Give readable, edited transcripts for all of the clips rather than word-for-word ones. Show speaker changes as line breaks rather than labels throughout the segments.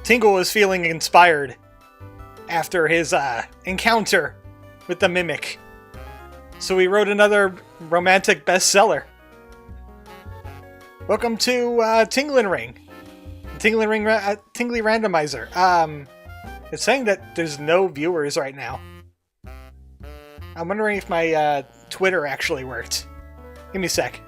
Tingle was feeling inspired after his encounter with the Mimic. So he wrote another romantic bestseller. Welcome to Tinglen Ring. Tingly Randomizer. It's saying that there's no viewers right now. I'm wondering if my Twitter actually worked. Give me a sec.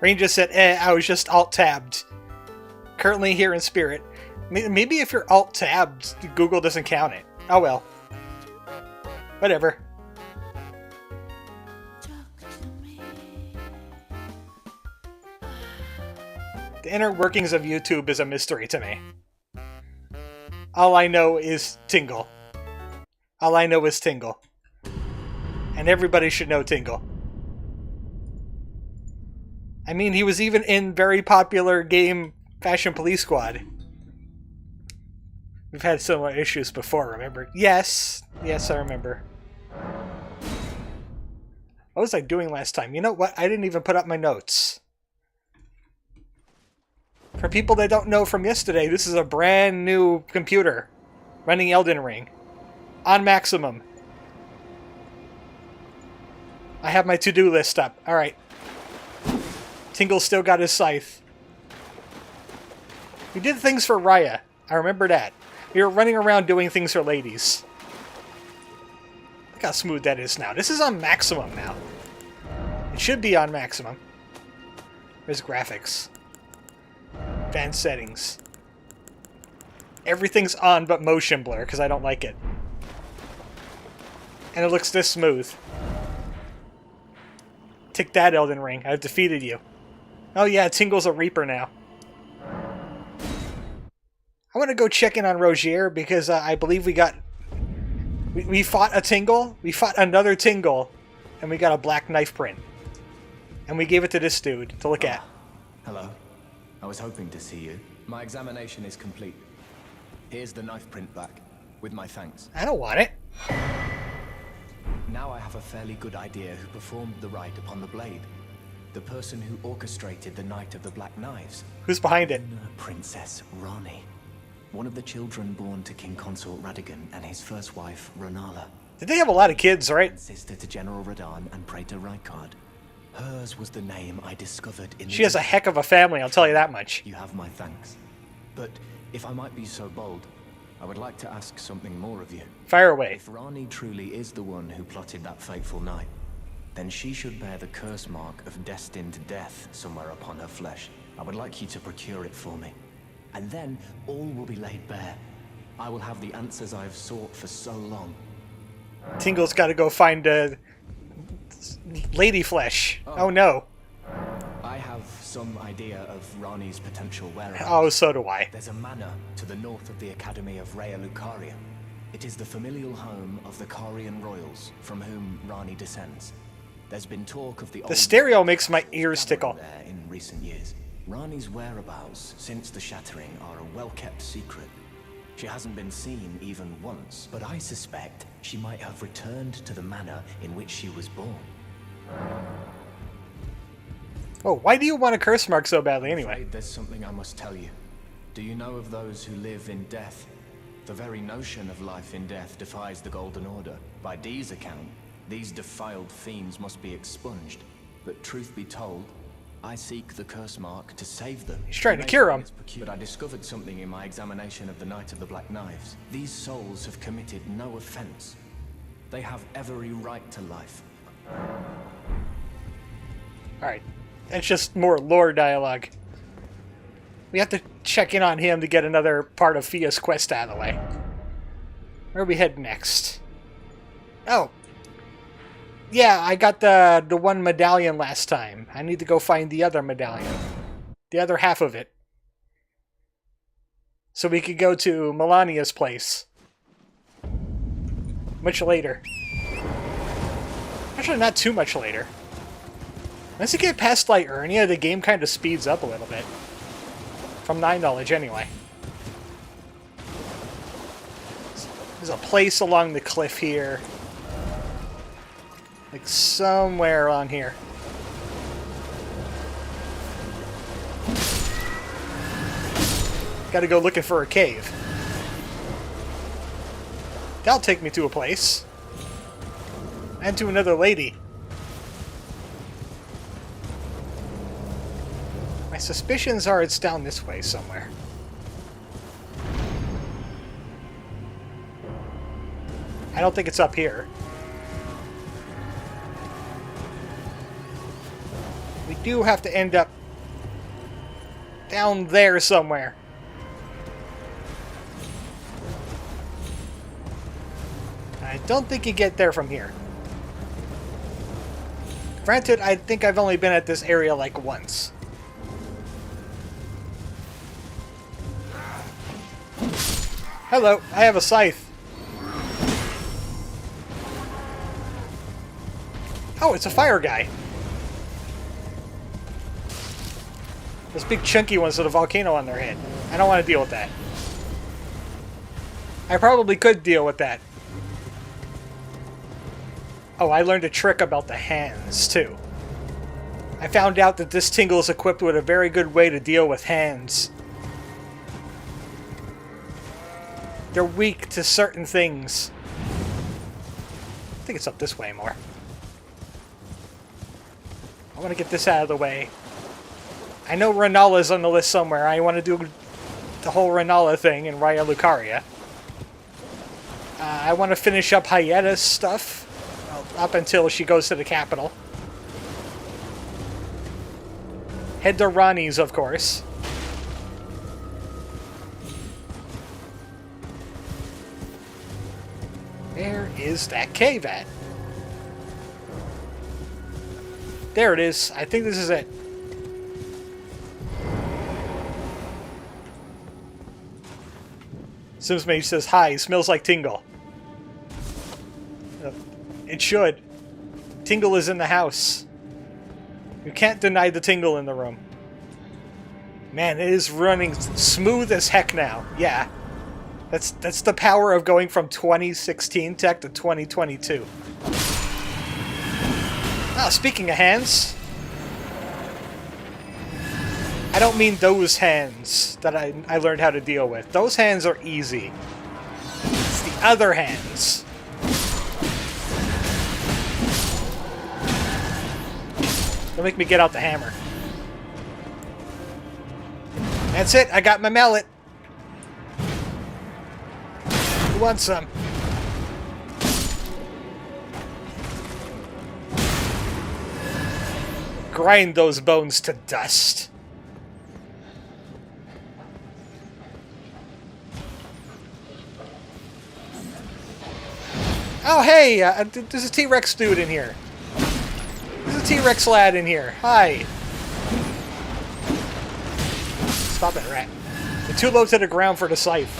Rain just said, I was just alt-tabbed. Currently here in spirit. Maybe if you're alt-tabbed, Google doesn't count it. Oh well. Whatever. The inner workings of YouTube is a mystery to me. All I know is Tingle. All I know is Tingle. And everybody should know Tingle. I mean, he was even in very popular game Fashion Police Squad. We've had similar issues before, remember? Yes. Yes, I remember. What was I doing last time? You know what? I didn't even put up my notes. For people that don't know from yesterday, this is a brand new computer running Elden Ring. On maximum. I have my to-do list up. Alright. Tingle still got his scythe. We did things for Raya. I remember that. We were running around doing things for ladies. Look how smooth that is now. This is on maximum now. It should be on maximum. There's graphics. Advanced settings. Everything's on but motion blur because I don't like it. And it looks this smooth. Take that, Elden Ring. I've defeated you. Oh yeah, Tingle's a Reaper now. I want to go check in on Rogier because I believe we got... We fought a Tingle, we fought another Tingle, and we got a black knife print. And we gave it to this dude to look at.
Hello. I was hoping to see you. My examination is complete. Here's the knife print back, with my thanks.
I don't want it.
Now I have a fairly good idea who performed the rite upon the blade. The person who orchestrated the Night of the Black Knives.
Who's behind it?
Princess Ranni. One of the children born to King Consort Radagon and his first wife, Ranala.
Did they have a lot of kids, right?
Sister to General Radahn and Praetor Rykard. Hers was the name I discovered in...
She has a heck of a family, I'll tell you that much.
You have my thanks. But if I might be so bold, I would like to ask something more of you.
Fire away.
If Ranni truly is the one who plotted that fateful night, then she should bear the curse mark of destined death somewhere upon her flesh. I would like you to procure it for me. And then all will be laid bare. I will have the answers I have sought for so long.
Tingle's got to go find lady flesh. Oh no.
I have some idea of Ranni's potential whereabouts.
Oh, so do I.
There's a manor to the north of the Academy of Raya Lucaria. It is the familial home of the Karian royals, from whom Ranni descends. There's been talk of the
stereo makes my ears tickle.
There in recent years. Ranni's whereabouts since the shattering are a well-kept secret. She hasn't been seen even once, but I suspect she might have returned to the manor in which she was born.
Oh, why do you want a curse mark so badly anyway?
There's something I must tell you. Do you know of those who live in death? The very notion of life in death defies the Golden Order. By Dee's account, these defiled fiends must be expunged. But truth be told, I seek the curse mark to save them.
He's trying to cure them.
But I discovered something in my examination of the Knight of the Black Knives. These souls have committed no offense. They have every right to life.
Alright. That's just more lore dialogue. We have to check in on him to get another part of Fia's quest out of the way. Where do we head next? Oh. Yeah, I got the one medallion last time. I need to go find the other medallion. The other half of it. So we could go to Melania's place. Much later. Actually, not too much later. Once you get past Liurnia, the game kind of speeds up a little bit. From my knowledge, anyway. There's a place along the cliff here. Like somewhere along here. Gotta go looking for a cave. That'll take me to a place. And to another lady. My suspicions are it's down this way somewhere. I don't think it's up here. We do have to end up down there somewhere. I don't think you get there from here. Granted, I think I've only been at this area like once. Hello, I have a scythe. Oh, it's a fire guy. Those big chunky ones with a volcano on their head. I don't want to deal with that. I probably could deal with that. Oh, I learned a trick about the hands, too. I found out that this Tingle is equipped with a very good way to deal with hands. They're weak to certain things. I think it's up this way more. I want to get this out of the way. I know Renala's on the list somewhere. I want to do the whole Ranala thing in Raya Lucaria. I want to finish up Hayeta's stuff. Well, up until she goes to the capital. Head to Ranni's, of course. Where is that cave at? There it is. I think this is it. Simsmage says, hi, smells like Tingle. It should. Tingle is in the house. You can't deny the Tingle in the room. Man, it is running smooth as heck now. Yeah. That's the power of going from 2016 tech to 2022. Oh, speaking of hands. I don't mean those hands that I learned how to deal with. Those hands are easy. It's the other hands. Don't make me get out the hammer. That's it, I got my mallet. Who wants some? Grind those bones to dust. Oh, hey! There's a T-Rex dude in here. There's a T-Rex lad in here. Hi. Stop it, rat. You're too low to the ground for the scythe.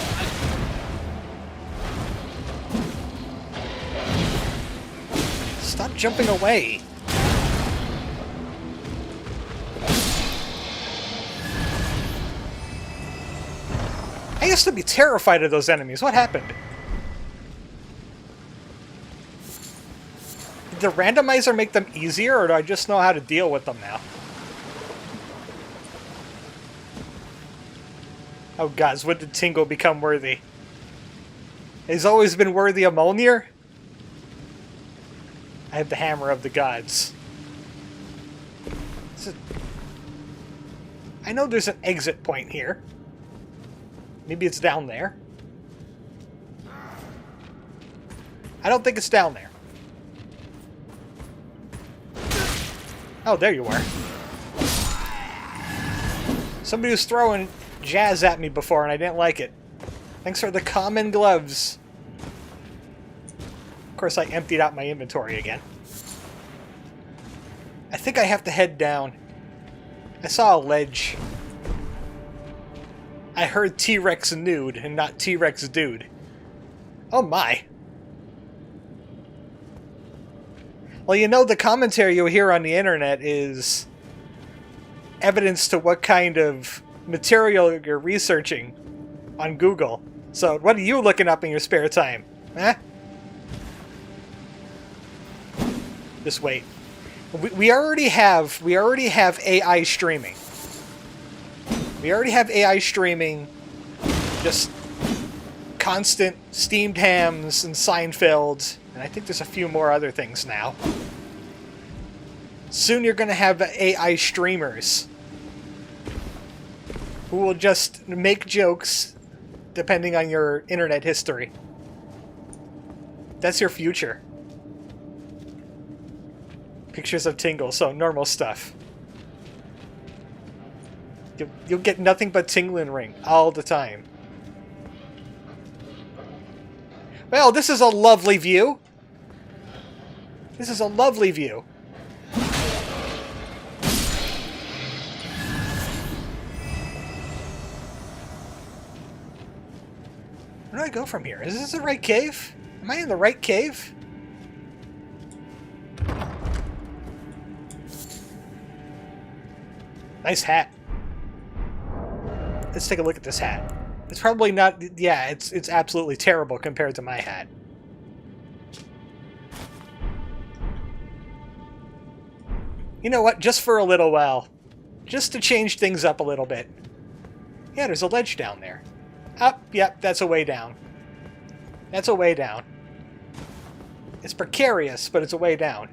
Stop jumping away. I used to be terrified of those enemies. What happened? Did the randomizer make them easier, or do I just know how to deal with them now? Oh gods, when did Tingle become worthy? He's always been worthy of Mjolnir? I have the hammer of the gods. I know there's an exit point here. Maybe it's down there. I don't think it's down there. Oh, there you are. Somebody was throwing jazz at me before and I didn't like it. Thanks for the common gloves. Of course, I emptied out my inventory again. I think I have to head down. I saw a ledge. I heard T-Rex nude and not T-Rex dude. Oh my. Well, you know, the commentary you hear on the internet is evidence to what kind of material you're researching on Google. So, what are you looking up in your spare time? Eh? Just wait. We already have AI streaming. We already have AI streaming. Just constant steamed hams and Seinfeld, and I think there's a few more other things now. Soon you're going to have AI streamers who will just make jokes depending on your internet history. That's your future. Pictures of Tingle, so normal stuff. You'll get nothing but Tinglen ring all the time. Well, this is a lovely view. This is a lovely view. Where do I go from here? Is this the right cave? Am I in the right cave? Nice hat. Let's take a look at this hat. It's probably not... Yeah, it's absolutely terrible compared to my hat. You know what? Just for a little while. Just to change things up a little bit. Yeah, there's a ledge down there. Up, yep, that's a way down. That's a way down. It's precarious, but it's a way down.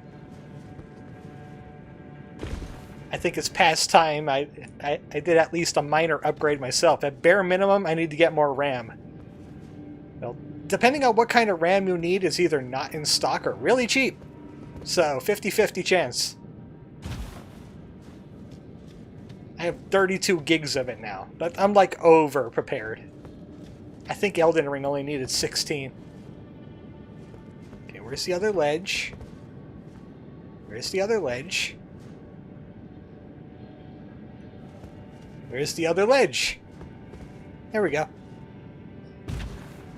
I think it's past time I did at least a minor upgrade myself. At bare minimum, I need to get more RAM. Well, depending on what kind of RAM you need, it's either not in stock or really cheap. So, 50-50 chance. I have 32 gigs of it now, but I'm like over-prepared. I think Elden Ring only needed 16. Okay, where's the other ledge? Where's the other ledge? Where's the other ledge? There we go.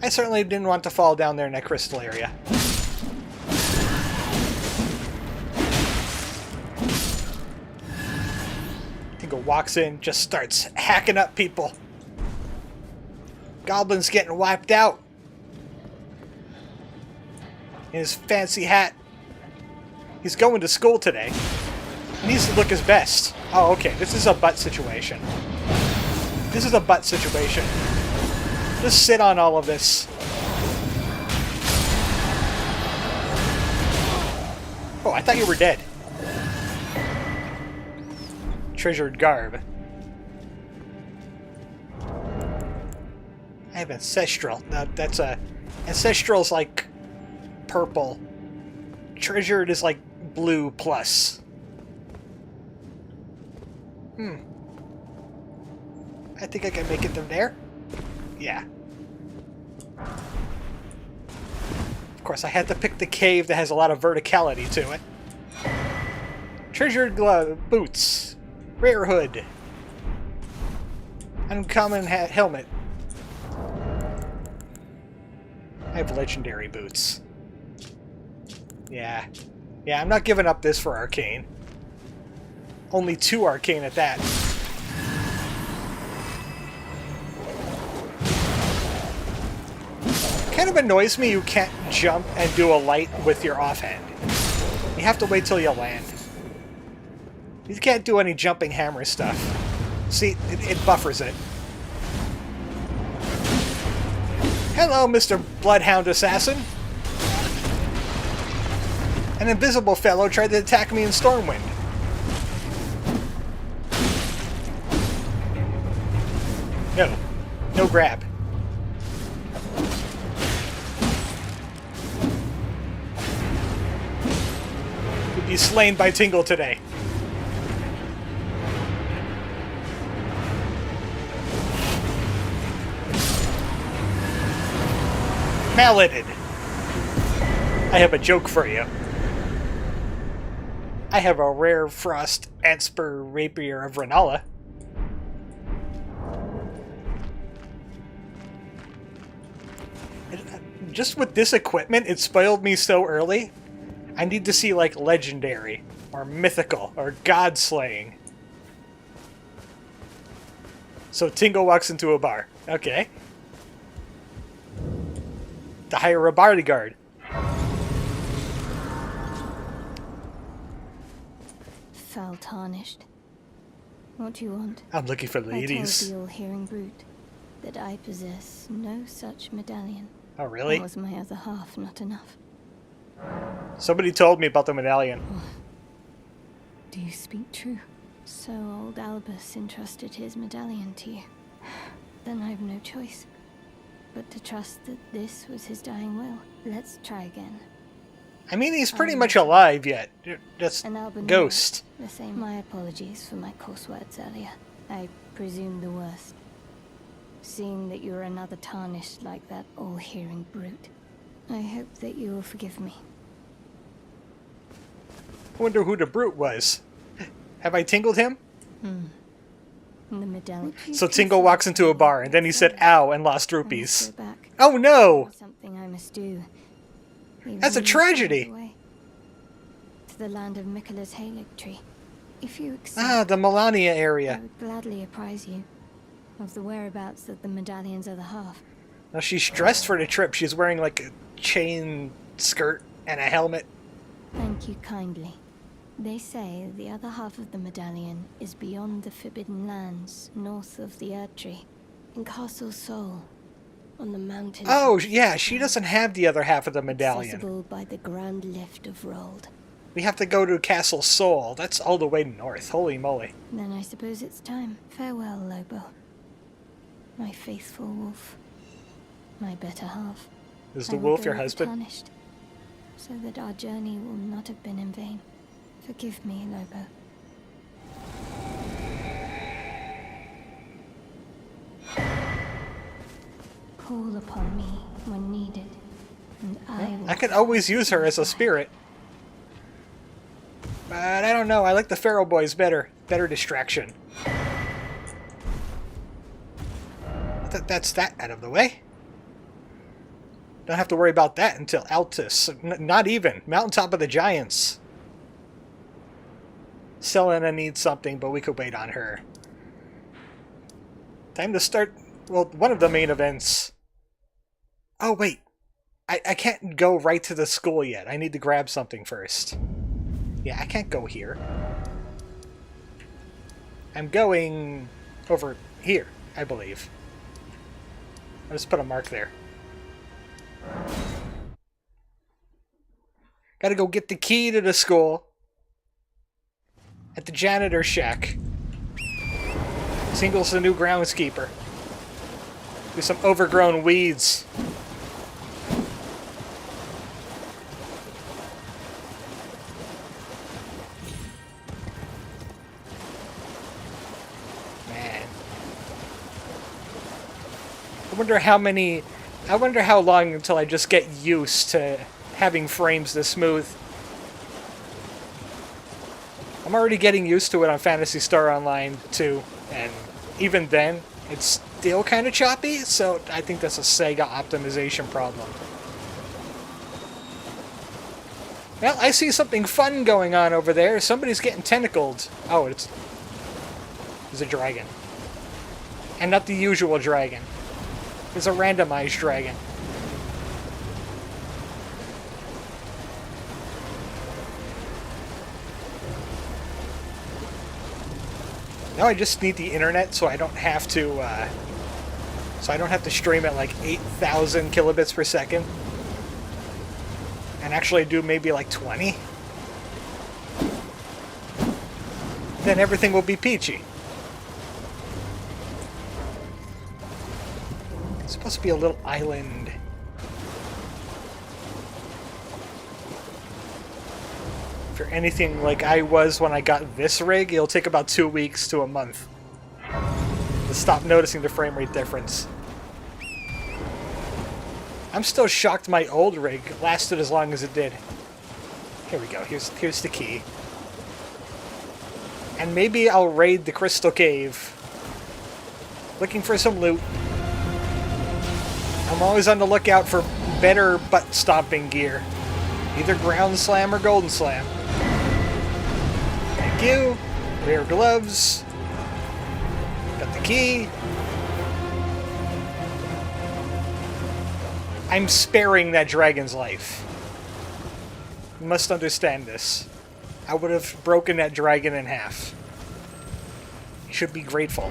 I certainly didn't want to fall down there in that crystal area. Tingle walks in, just starts hacking up people. Goblin's getting wiped out. In his fancy hat. He's going to school today. He needs to look his best. Oh, okay. This is a butt situation. This is a butt situation. Just sit on all of this. Oh, I thought you were dead. Treasured garb. I have ancestral. That's a... Ancestral's like purple. Treasured is like blue plus. I think I can make it from there. Yeah. Of course, I had to pick the cave that has a lot of verticality to it. Treasured glove, boots, rare hood, uncommon helmet. I have legendary boots. Yeah. Yeah, I'm not giving up this for Arcane. Only 2 Arcane at that. Kind of annoys me you can't jump and do a light with your offhand. You have to wait till you land. You can't do any jumping hammer stuff. See, it buffers it. Hello, Mr. Bloodhound Assassin. An invisible fellow tried to attack me in Stormwind. No. No grab. You'll be slain by Tingle today. Malleted. I have a joke for you. I have a rare frost Antspur rapier of Ranala. Just with this equipment, it spoiled me so early. I need to see, like, legendary, or mythical, or god-slaying. So Tingle walks into a bar. Okay. To hire a bodyguard.
Foul tarnished. What do you want?
I'm looking for ladies.
I told the all-hearing brute that I possess no such medallion.
Oh, really?
Or was my other half not enough?
Somebody told me about the medallion.
Oh. Do you speak true? So old Albus entrusted his medallion to you. Then I've no choice but to trust that this was his dying will. Let's try again.
I mean, he's pretty much alive yet. Just ghost.
The same. My apologies for my coarse words earlier. I presume the worst. Seeing that you're another tarnished like that all-hearing brute. I hope that you will forgive me.
I wonder who the brute was. Have I tingled him?
The medallion.
So Tingle walks into a bar, and then he said ow and lost rupees. Oh no!
Something I must do.
That's a tragedy!
To the land of Miquella's Halig tree. If you accept,
Ah, the Melania
I
area.
would gladly apprise you of the whereabouts of the medallion's other half.
Now she's dressed for the trip. She's wearing like a chain skirt and a helmet.
Thank you kindly. They say the other half of the medallion is beyond the Forbidden Lands, north of the Erdtree, in Castle Sol, on the mountain.
Oh, yeah, she doesn't have the other half of the medallion.
Accessible by the Grand Lift of Rold.
We have to go to Castle Sol. That's all the way north. Holy moly.
Then I suppose it's time. Farewell, Lobo. My faithful wolf. My better half.
Is the wolf your
I will go
husband?
tarnished, so that our journey will not have been in vain. Forgive me, Lobo. Call upon me when needed, and I will...
I could always use her as a spirit. But I don't know. I like the Pharaoh Boys better. Better distraction. That's that out of the way. Don't have to worry about that until Altus. Not even. Mountaintop of the Giants. Selena needs something, but we could wait on her. Time to start, well, one of the main events. Oh, wait. I can't go right to the school yet. I need to grab something first. Yeah, I can't go here. I'm going over here, I believe. I'll just put a mark there. Gotta go get the key to the school. At the janitor's shack. Tingle's the new groundskeeper. With some overgrown weeds. Man. I wonder how long until I just get used to having frames this smooth. I'm already getting used to it on Phantasy Star Online too, and even then, it's still kind of choppy, so I think that's a Sega optimization problem. Well, I see something fun going on over there. Somebody's getting tentacled. Oh, it's a dragon. And not the usual dragon. It's a randomized dragon. Now I just need the internet so I don't have to stream at like 8,000 kilobits per second. And actually do maybe like 20. Then everything will be peachy. It's supposed to be a little island. If you're anything like I was when I got this rig, it'll take about 2 weeks to a month to stop noticing the frame rate difference. I'm still shocked my old rig lasted as long as it did. Here we go. Here's the key. And maybe I'll raid the Crystal Cave. Looking for some loot. I'm always on the lookout for better butt-stomping gear. Either Ground Slam or Golden Slam. Thank you. Rare gloves. Got the key. I'm sparing that dragon's life. You must understand this. I would have broken that dragon in half. You should be grateful.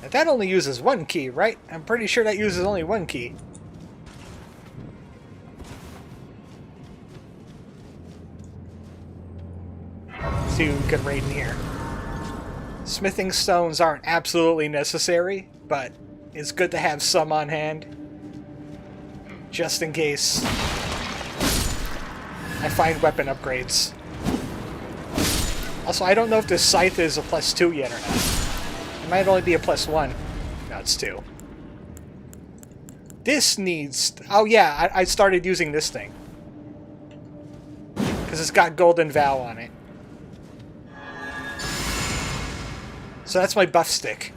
Now that only uses one key, right? I'm pretty sure that uses only one key. See who can raid in here. Smithing stones aren't absolutely necessary, but it's good to have some on hand. Just in case I find weapon upgrades. Also, I don't know if this scythe is a +2 yet or not. It might only be a +1. No, it's 2. This needs... Oh yeah, I started using this thing. Because it's got Golden Vow on it. So that's my buff stick.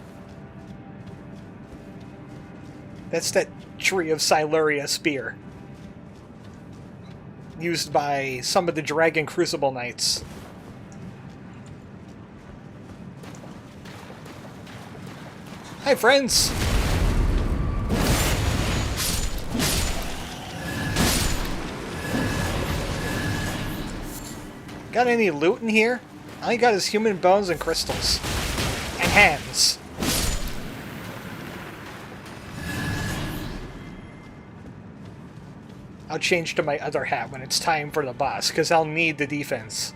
That's that Tree of Siluria spear. Used by some of the Dragon Crucible Knights. Hi, friends! Got any loot in here? All I got is human bones and crystals. And hands. I'll change to my other hat when it's time for the boss, because I'll need the defense.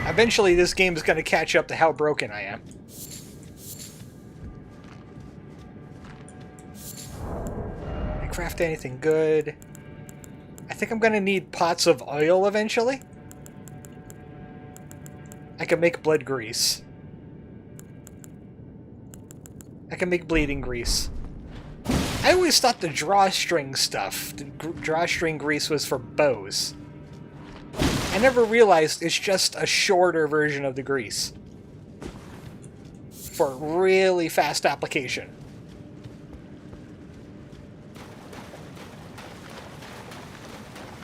Eventually this game is going to catch up to how broken I am. Can I craft anything good? I think I'm going to need pots of oil eventually. I can make blood grease. I can make bleeding grease. I always thought the drawstring stuff, the drawstring grease, was for bows. I never realized it's just a shorter version of the grease. For really fast application.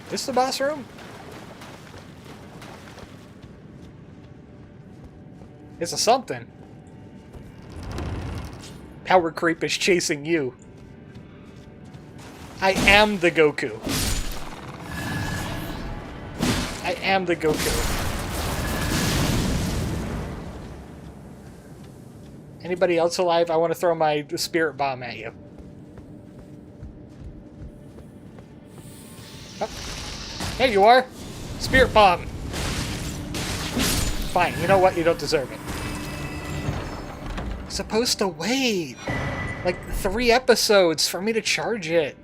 This the boss room? It's a something. Power creep is chasing you. I am the Goku. I am the Goku. Anybody else alive? I want to throw my spirit bomb at you. Oh. There you are! Spirit bomb! Fine, you know what? You don't deserve it. I'm supposed to wait like 3 episodes for me to charge it.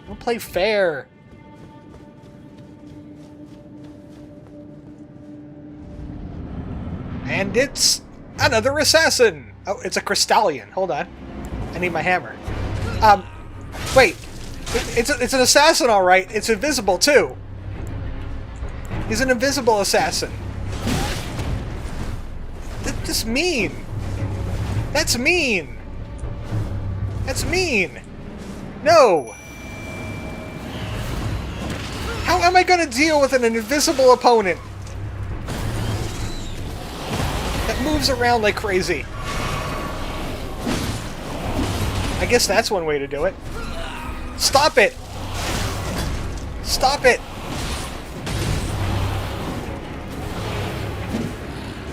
Don't play fair. And it's another assassin! Oh, it's a Crystallion. Hold on. I need my hammer. Wait. It's an assassin, alright. It's invisible, too. He's an invisible assassin. That's mean! That's mean! That's mean! No! How am I gonna deal with an invisible opponent that moves around like crazy? I guess that's one way to do it. Stop it! Stop it!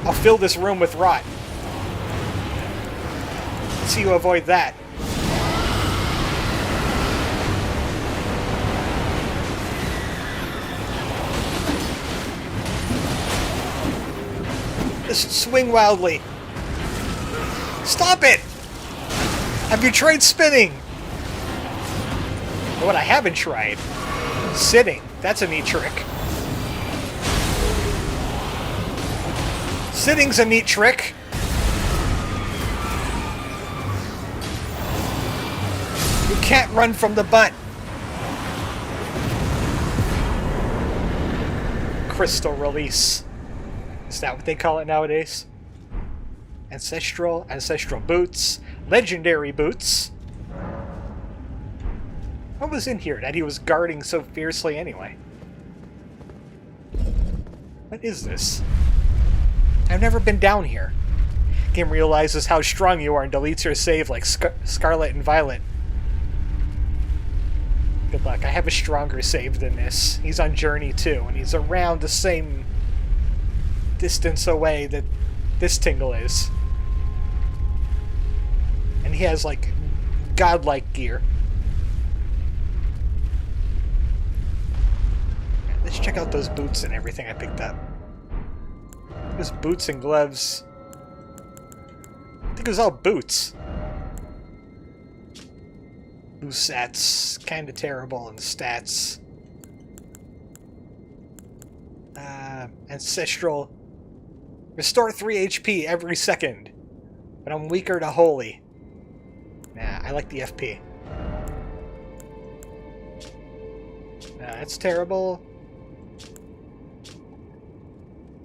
I'll fill this room with rot. Let's see you avoid that. Just swing wildly. Stop it! Have you tried spinning? What I haven't tried. Sitting. That's a neat trick. Sitting's a neat trick. You can't run from the butt. Crystal release. Is that what they call it nowadays? Ancestral boots. Legendary boots. What was in here that he was guarding so fiercely anyway? What is this? I've never been down here. Game realizes how strong you are and deletes your save like Scarlet and Violet. Good luck. I have a stronger save than this. He's on Journey 2, and he's around the same distance away that this Tingle is. And he has, like, godlike gear. Let's check out those boots and everything I picked up. Those boots and gloves. I think it was all boots. Whose stats kinda terrible in stats. Ancestral. Restore 3 HP every second. But I'm weaker to Holy. Nah, I like the FP. That's terrible.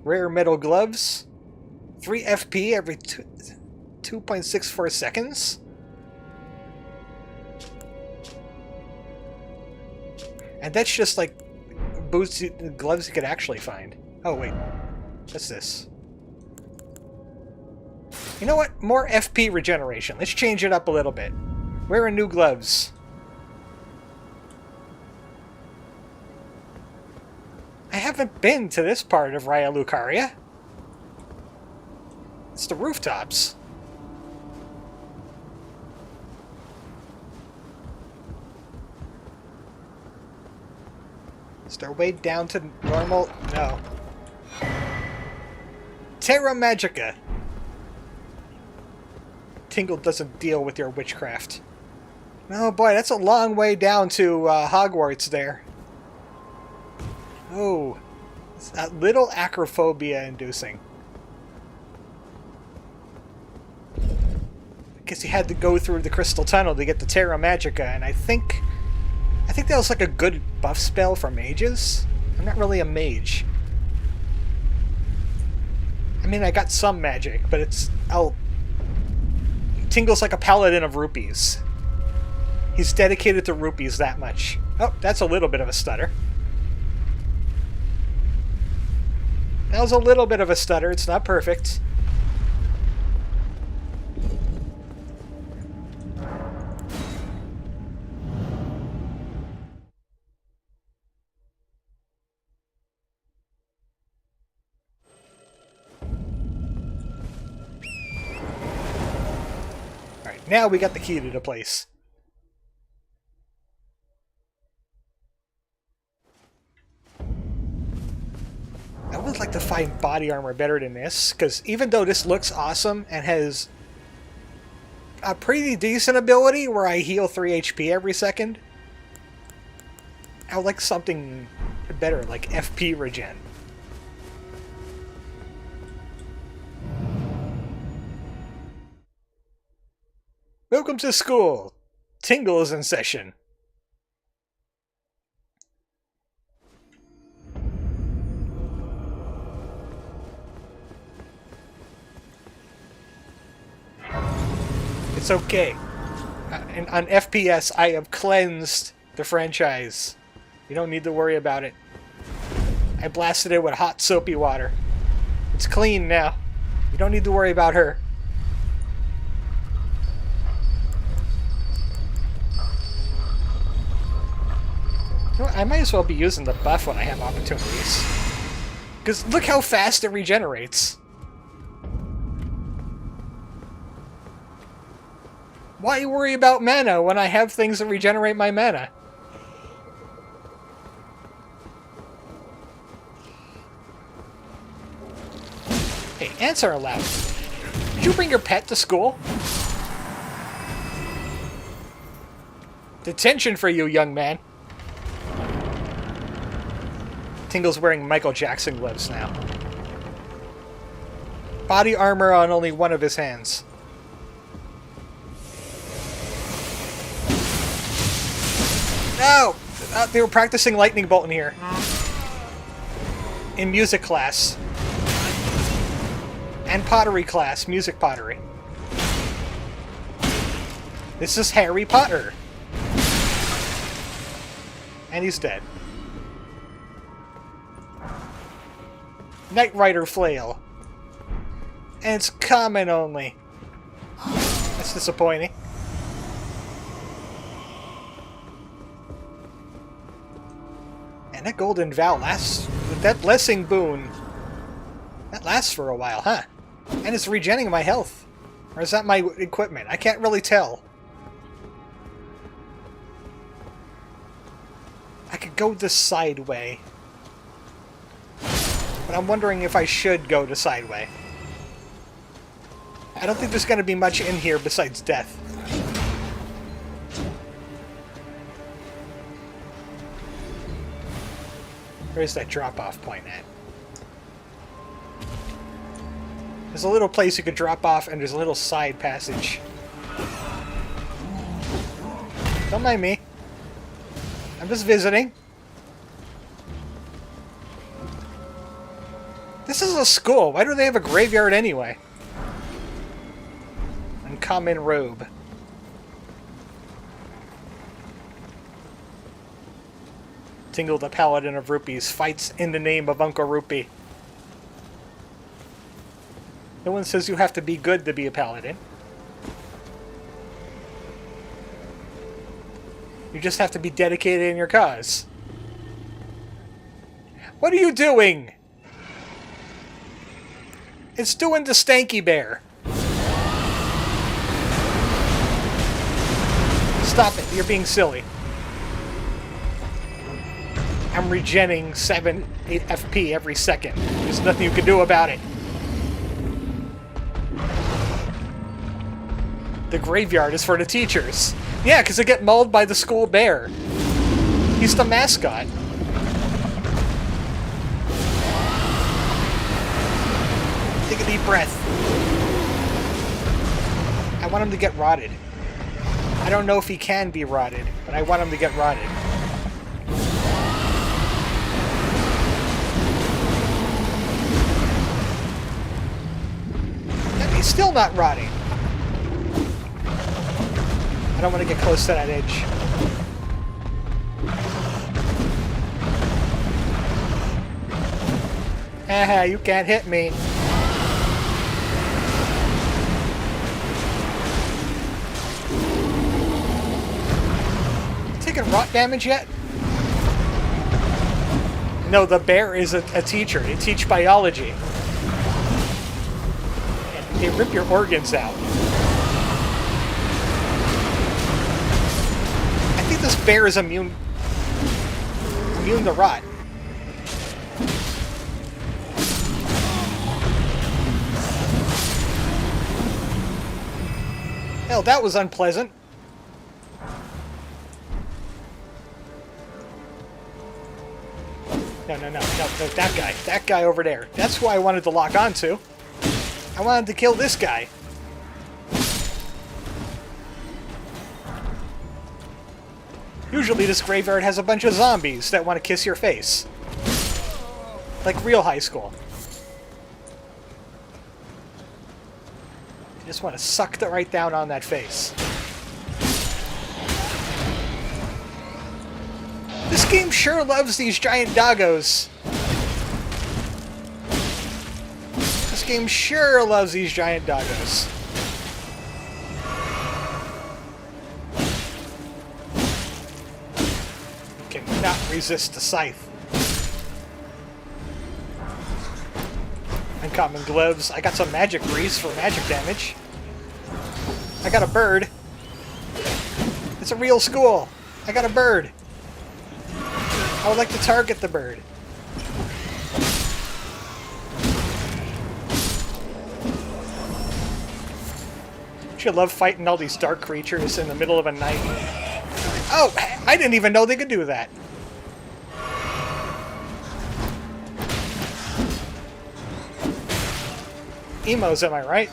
Rare metal gloves. 3 FP every 2.64 seconds. And that's just like boots, gloves you could actually find. Oh wait, what's this? You know what? More FP regeneration. Let's change it up a little bit. Where are new gloves? I haven't been to this part of Raya Lucaria. It's the rooftops. Is there a way down to normal? No. Terra Magica. Tingle doesn't deal with your witchcraft. Oh boy, that's a long way down to Hogwarts there. Oh, it's a little acrophobia inducing. I guess you had to go through the Crystal Tunnel to get the Terra Magica, and I think that was like a good buff spell for mages. I'm not really a mage. I mean, I got some magic, but it's... Tingle's like a paladin of rupees. He's dedicated to rupees that much. Oh, that's a little bit of a stutter. That was a little bit of a stutter. It's not perfect. Alright, now we got the key to the place. I would like to find body armor better than this, because even though this looks awesome and has a pretty decent ability where I heal 3 HP every second, I would like something better, like FP regen. Welcome to school! Tingle is in session. It's okay. And on FPS, I have cleansed the franchise. You don't need to worry about it. I blasted it with hot, soapy water. It's clean now. You don't need to worry about her. You know what? I might as well be using the buff when I have opportunities. Because look how fast it regenerates. Why worry about mana when I have things that regenerate my mana? Hey, ants are allowed. Did you bring your pet to school? Detention for you, young man. Tingle's wearing Michael Jackson gloves now. Body armor on only one of his hands. No! They were practicing lightning bolt in here. In music class. And pottery class. Music pottery. This is Harry Potter. And he's dead. Knight Rider flail. And it's common only. That's disappointing. And that golden vow lasts, with that blessing boon, that lasts for a while, huh? And it's regenerating my health. Or is that my equipment? I can't really tell. I could go the side way. But I'm wondering if I should go the side way. I don't think there's going to be much in here besides death. Where's that drop-off point at? There's a little place you could drop off, and there's a little side passage. Don't mind me. I'm just visiting. This is a school. Why do they have a graveyard anyway? Uncommon robe. Tingle, the Paladin of Rupees, fights in the name of Uncle Rupee. No one says you have to be good to be a Paladin. You just have to be dedicated in your cause. What are you doing? It's doing the stanky bear. Stop it, you're being silly. I'm regenning 7, 8 FP every second. There's nothing you can do about it. The graveyard is for the teachers. Yeah, because they get mauled by the school bear. He's the mascot. Take a deep breath. I want him to get rotted. I don't know if he can be rotted, but I want him to get rotted. He's still not rotting. I don't want to get close to that edge. Haha, you can't hit me. Taking rot damage yet? No, the bear is a teacher. They teach biology. They rip your organs out. I think this bear is immune to rot. Hell, that was unpleasant. No, that guy over there. That's who I wanted to lock onto. I wanted to kill this guy. Usually this graveyard has a bunch of zombies that want to kiss your face. Like real high school. I just want to suck that right down on that face. This game sure loves these giant doggos. This game sure loves these giant doggos. Cannot resist the scythe. Uncommon gloves. I got some magic grease for magic damage. I got a bird. It's a real school. I got a bird. I would like to target the bird. Don't you love fighting all these dark creatures in the middle of a night? Oh, I didn't even know they could do that. Emos, am I right?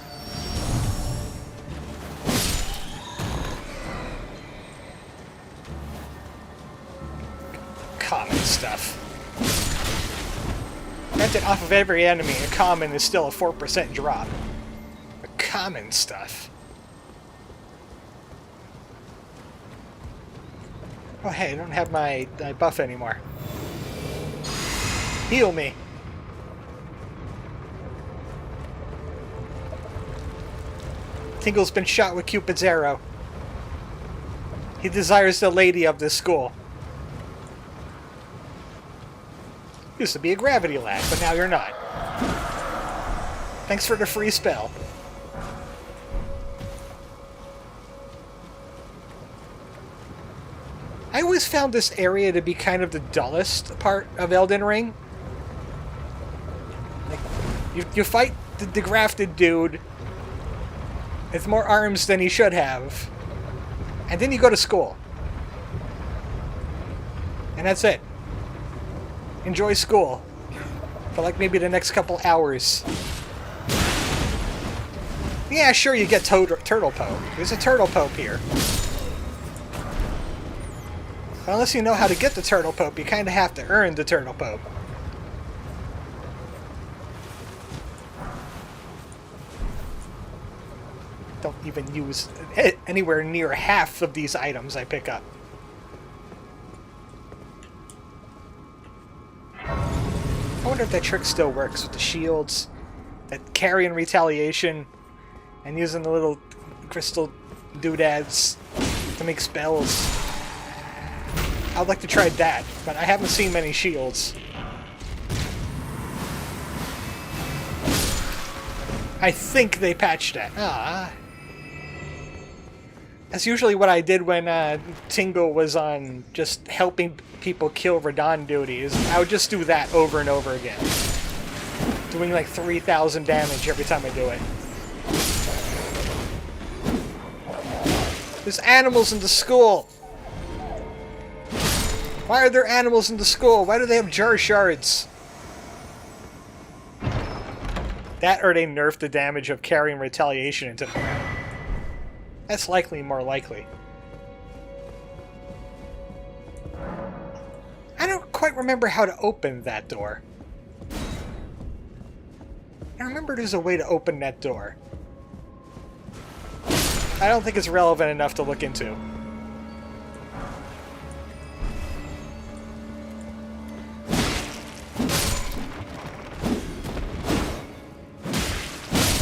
Common stuff. Granted, off of every enemy, a common is still a 4% drop. But common stuff. Oh hey, I don't have my buff anymore. Heal me. Tingle's been shot with Cupid's arrow. He desires the lady of this school. Used to be a gravity lad, but now you're not. Thanks for the free spell. I always found this area to be kind of the dullest part of Elden Ring. Like, you fight the grafted dude with more arms than he should have, and then you go to school. And that's it. Enjoy school for like maybe the next couple hours. Yeah, sure, you get turtle pope. There's a turtle pope here. But unless you know how to get the turtle pope, you kind of have to earn the turtle pope. Don't even use anywhere near half of these items I pick up. I wonder if that trick still works with the shields, that carrying retaliation, and using the little crystal doodads to make spells. I'd like to try that, but I haven't seen many shields. I think they patched that. Ah. That's usually what I did when Tingle was on just helping people kill Radon duties. I would just do that over and over again. Doing like 3,000 damage every time I do it. There's animals in the school! Why are there animals in the school? Why do they have jar shards? That or they nerfed the damage of carrying retaliation into the ground. That's likely more likely. I don't quite remember how to open that door. I remember there's a way to open that door. I don't think it's relevant enough to look into.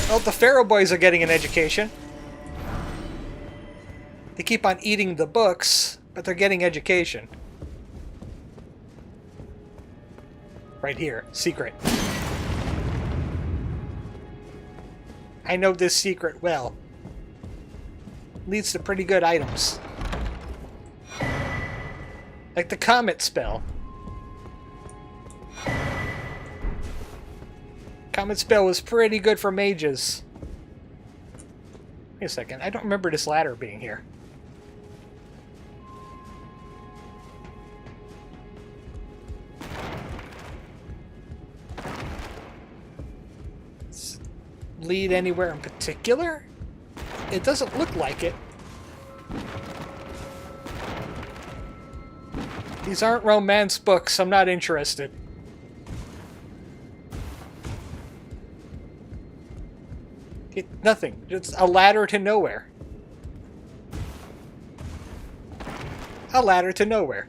Well, the Pharaoh boys are getting an education. They keep on eating the books, but they're getting education. Right here. Secret. I know this secret well. Leads to pretty good items. Like the Comet spell. Comet spell was pretty good for mages. Wait a second, I don't remember this ladder being here. Lead anywhere in particular? It doesn't look like it. These aren't romance books. I'm not interested. Nothing. It's a ladder to nowhere. A ladder to nowhere.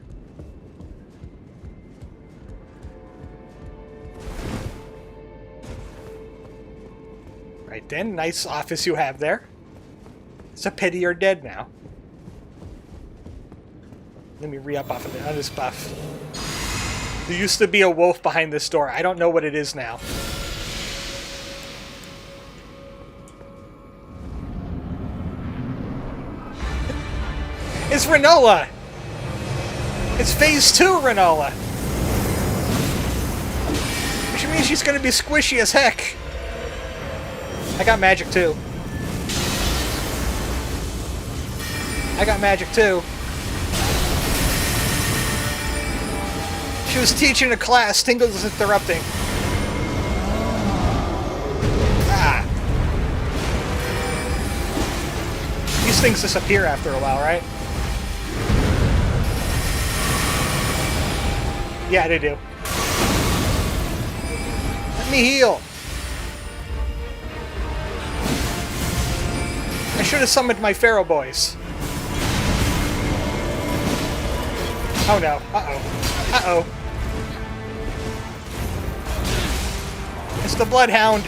Right then, nice office you have there. It's a pity you're dead now. Let me re-up off of it on this buff. There used to be a wolf behind this door. I don't know what it is now. It's Rinola! It's phase 2 Rinola! Which means she's gonna be squishy as heck. I got magic too. I got magic too. She was teaching a class. Tingle was interrupting. Ah. These things disappear after a while, right? Yeah, they do. Let me heal. I should have summoned my Pharaoh boys. Oh no. Uh-oh. Uh-oh. It's the Bloodhound.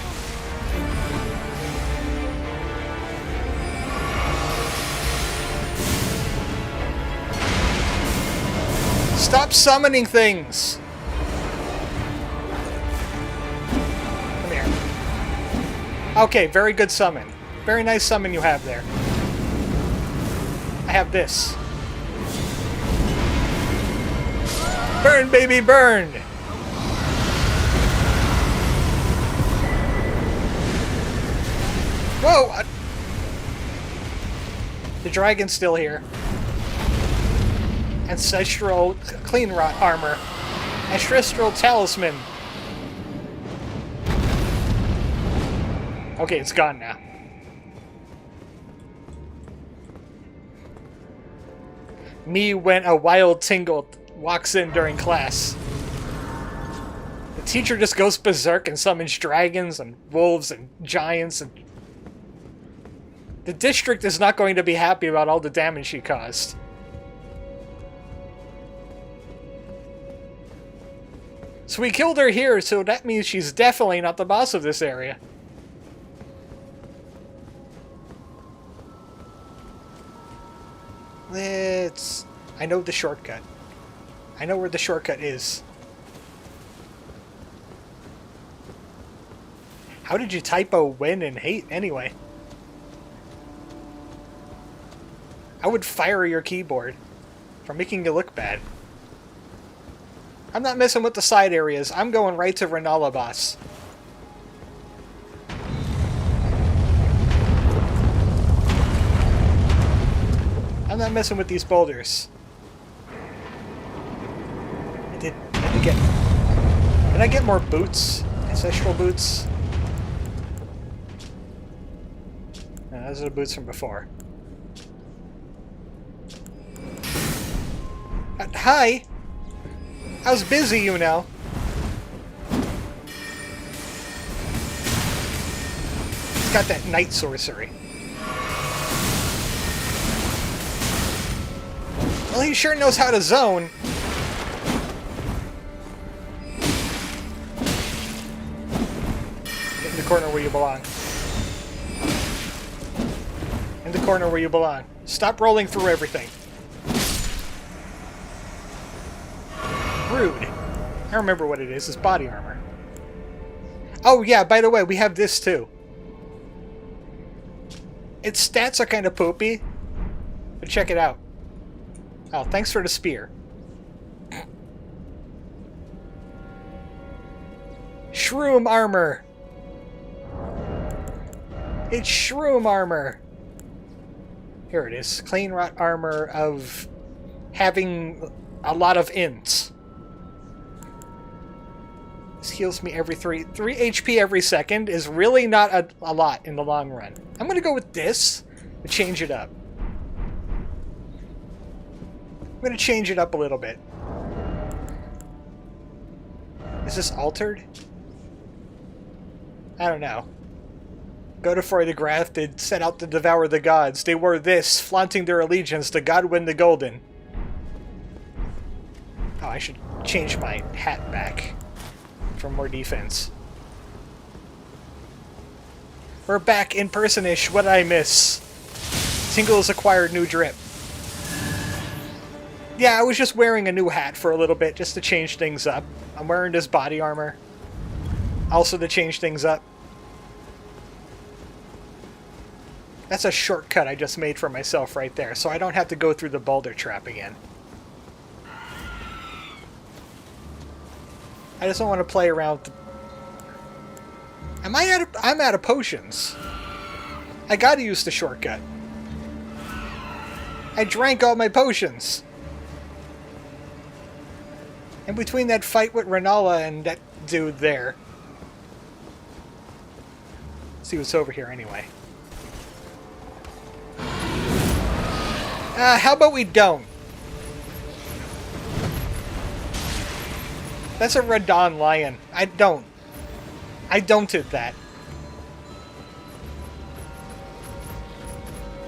Stop summoning things! Come here. Okay, very good summon. Very nice summon you have there. I have this. Burn, baby, burn! Whoa! The dragon's still here. Ancestral clean rot armor. Ancestral talisman. Okay, it's gone now. Me when a wild Tingle walks in during class. The teacher just goes berserk and summons dragons and wolves and giants and... The district is not going to be happy about all the damage she caused. So we killed her here, so that means she's definitely not the boss of this area. I know the shortcut. I know where the shortcut is. How did you typo win and hate anyway? I would fire your keyboard for making you look bad. I'm not messing with the side areas. I'm going right to Rinola boss. I'm not messing with these boulders. Did I get more boots? Ancestral boots? No, those are the boots from before. Hi! I was busy, you know. It's got that night sorcery. Well, he sure knows how to zone. Get in the corner where you belong. In the corner where you belong. Stop rolling through everything. Rude. I remember what it is. It's body armor. Oh yeah, by the way, we have this too. Its stats are kind of poopy, but check it out. Oh, thanks for the spear. Shroom armor. It's shroom armor. Here it is. Clean rot armor of having a lot of ints. This heals me every 3 HP every second is really not a lot in the long run. I'm gonna go with this to change it up. I'm gonna change it up a little bit. Is this altered? I don't know. Go to for the grafted, set out to devour the gods. They wore this, flaunting their allegiance to Godwin the Golden. Oh, I should change my hat back for more defense. We're back in person-ish. What did I miss? Tingle's acquired new drip. Yeah, I was just wearing a new hat for a little bit just to change things up. I'm wearing this body armor. Also to change things up. That's a shortcut I just made for myself right there, so I don't have to go through the boulder trap again. I just don't want to play around with the... I'm out of potions. I gotta use the shortcut. I drank all my potions. In between that fight with Rennala and that dude there. Let's see what's over here anyway. How about we don't? That's a Radon lion. I don'ted that.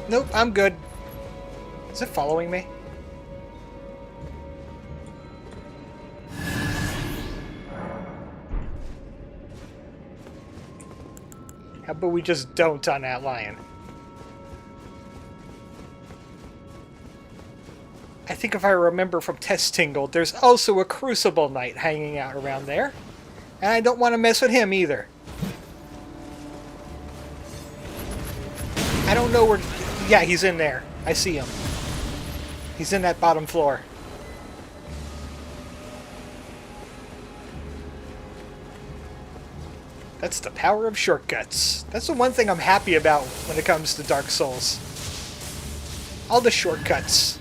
Nope, I'm good. Is it following me? How about we just don't on that lion? I think if I remember from Test Tingle, there's also a Crucible Knight hanging out around there. And I don't want to mess with him either. I don't know where... Yeah, he's in there. I see him. He's in that bottom floor. That's the power of shortcuts. That's the one thing I'm happy about when it comes to Dark Souls. All the shortcuts.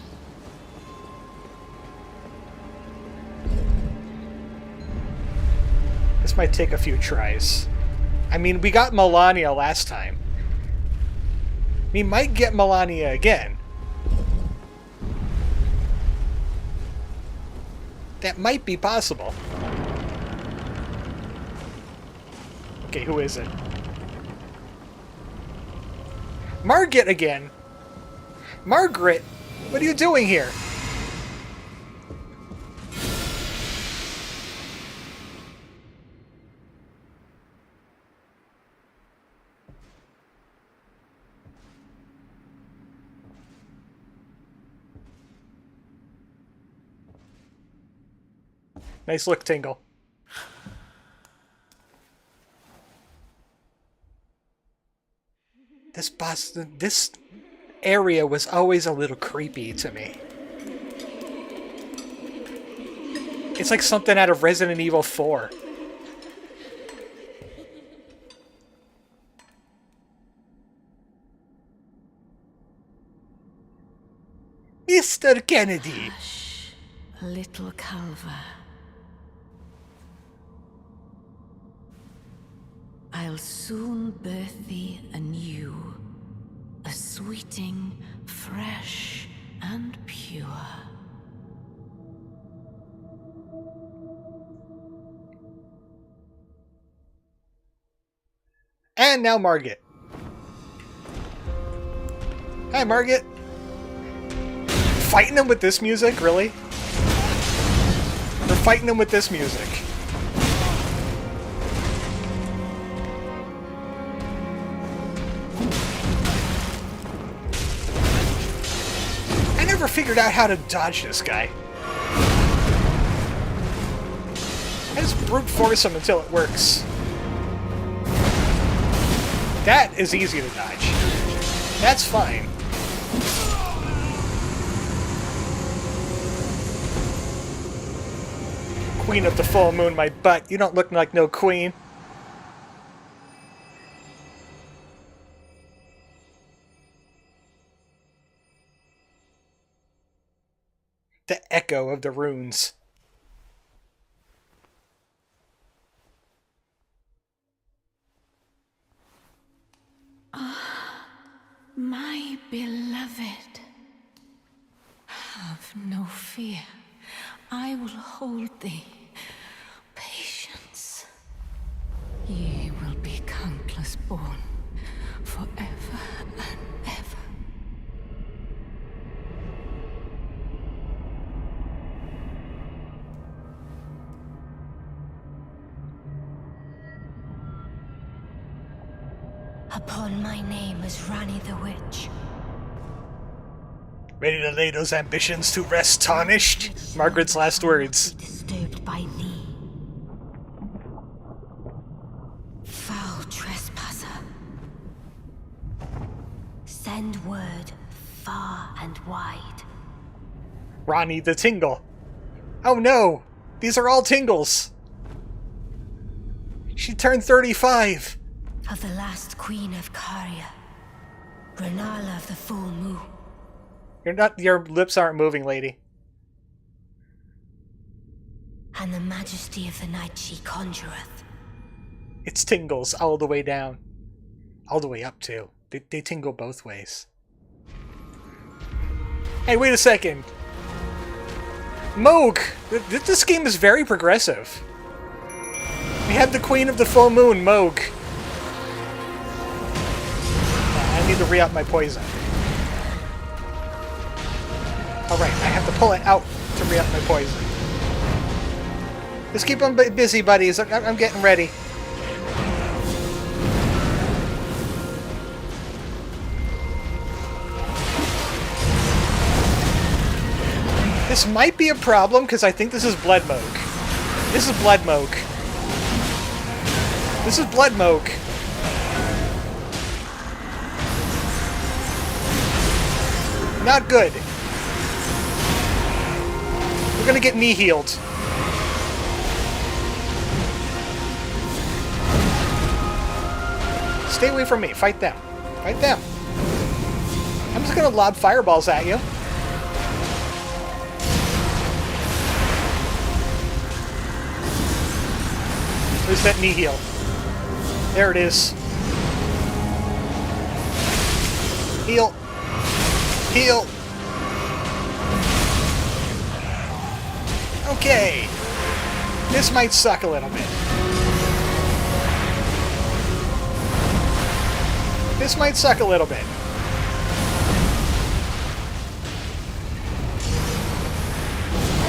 This might take a few tries. I mean, we got Melania last time. We might get Melania again. That might be possible. Okay, who is it? Margaret again! Margaret! What are you doing here? Nice look, Tingle. This area was always a little creepy to me. It's like something out of Resident Evil 4. Mr. Kennedy!
Hush, little Calva. I'll soon birth thee anew, a sweeting, fresh and pure.
And now Margaret. Hi, Margaret. Fighting him with this music? Really? We're fighting him with this music. I never figured out how to dodge this guy. I just brute force him until it works. That is easy to dodge. That's fine. Queen of the full moon, my butt. You don't look like no queen. The echo of the runes.
My beloved, have no fear. I will hold thee. Patience. Ye will be countless born, forever and ever.
Upon my name as Ranni the Witch.
Ready to lay those ambitions to rest tarnished? Margaret's last words.
Disturbed by thee. Foul trespasser. Send word far and wide.
Ranni the Tingle. Oh no! These are all Tingles! She turned 35!
Of the last queen of Caria. Renala of the full moon.
Your lips aren't moving, lady.
And the majesty of the night she conjureth.
It's Tingles all the way down. All the way up, too. They tingle both ways. Hey, wait a second! Moog! This game is very progressive. We have the Queen of the Full Moon, Moog. I need to re-up my poison. Alright, I have to pull it out to re-up my poison. Just keep them busy, buddies. I'm getting ready. This might be a problem, because I think this is Blood Moog. This is Blood Moog. This is Blood Moog. Not good. We're gonna get knee healed. Stay away from me. Fight them. Fight them. I'm just gonna lob fireballs at you. Where's that knee heal? There it is. Heal. Heal. Okay. This might suck a little bit. This might suck a little bit.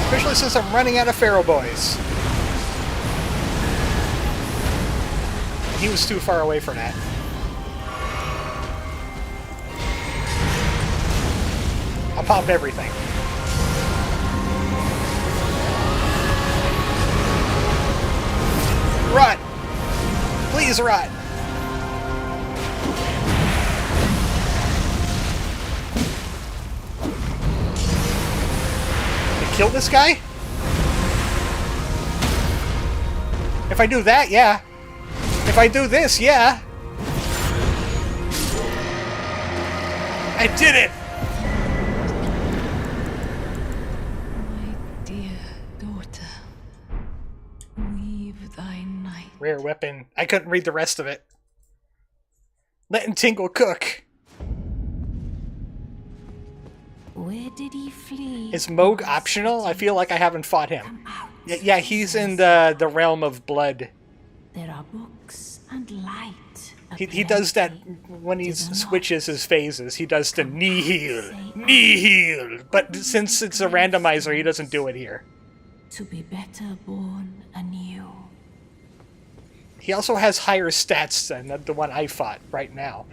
Especially since I'm running out of Pharaoh Boys. He was too far away for that. I'll pop everything. Rot! Please rot! They kill this guy? If I do that, yeah. If I do this, yeah. I did it!
My dear daughter, weave thy night.
Rare weapon. I couldn't read the rest of it. Letting Tingle cook.
Where did he flee?
Is Moog optional? I feel like I haven't fought him. Yeah, he's in the realm of blood.
There are books and light.
He does that when he switches his phases. He does the knee heal. Knee heal! But since it's a randomizer, he doesn't do it here.
To be better born anew.
He also has higher stats than the one I fought right now.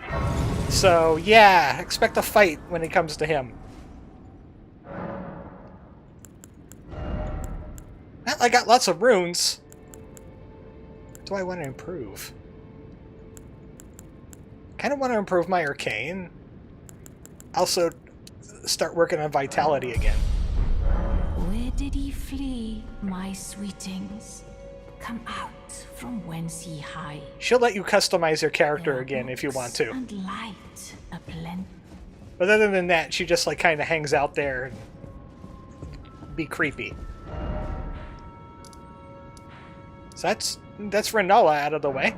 So, yeah, expect a fight when it comes to him. Well, I got lots of runes. What do I want to improve? Kind of want to improve my arcane. Also, start working on vitality again.
Where did he flee, my sweetings? Come out from whence ye hide.
She'll let you customize your character again if you want to.
And light aplenty.
But other than that, she just like kind of hangs out there and be creepy. So that's Renala out of the way.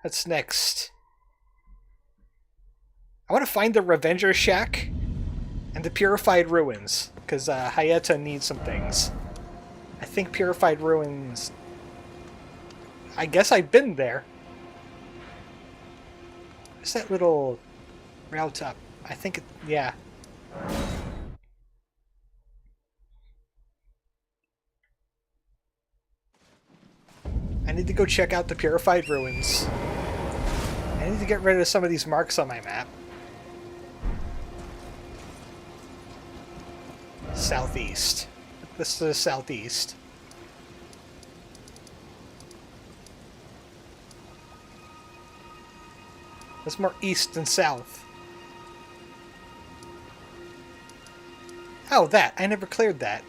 What's next? I want to find the Revenger Shack and the Purified Ruins, because Hayata needs some things. I think Purified Ruins... I guess I've been there. What's that little route up? I think it, yeah. I need to go check out the Purified Ruins. I need to get rid of some of these marks on my map. Southeast. This is the southeast. There's more east than south. Oh, that. I never cleared that.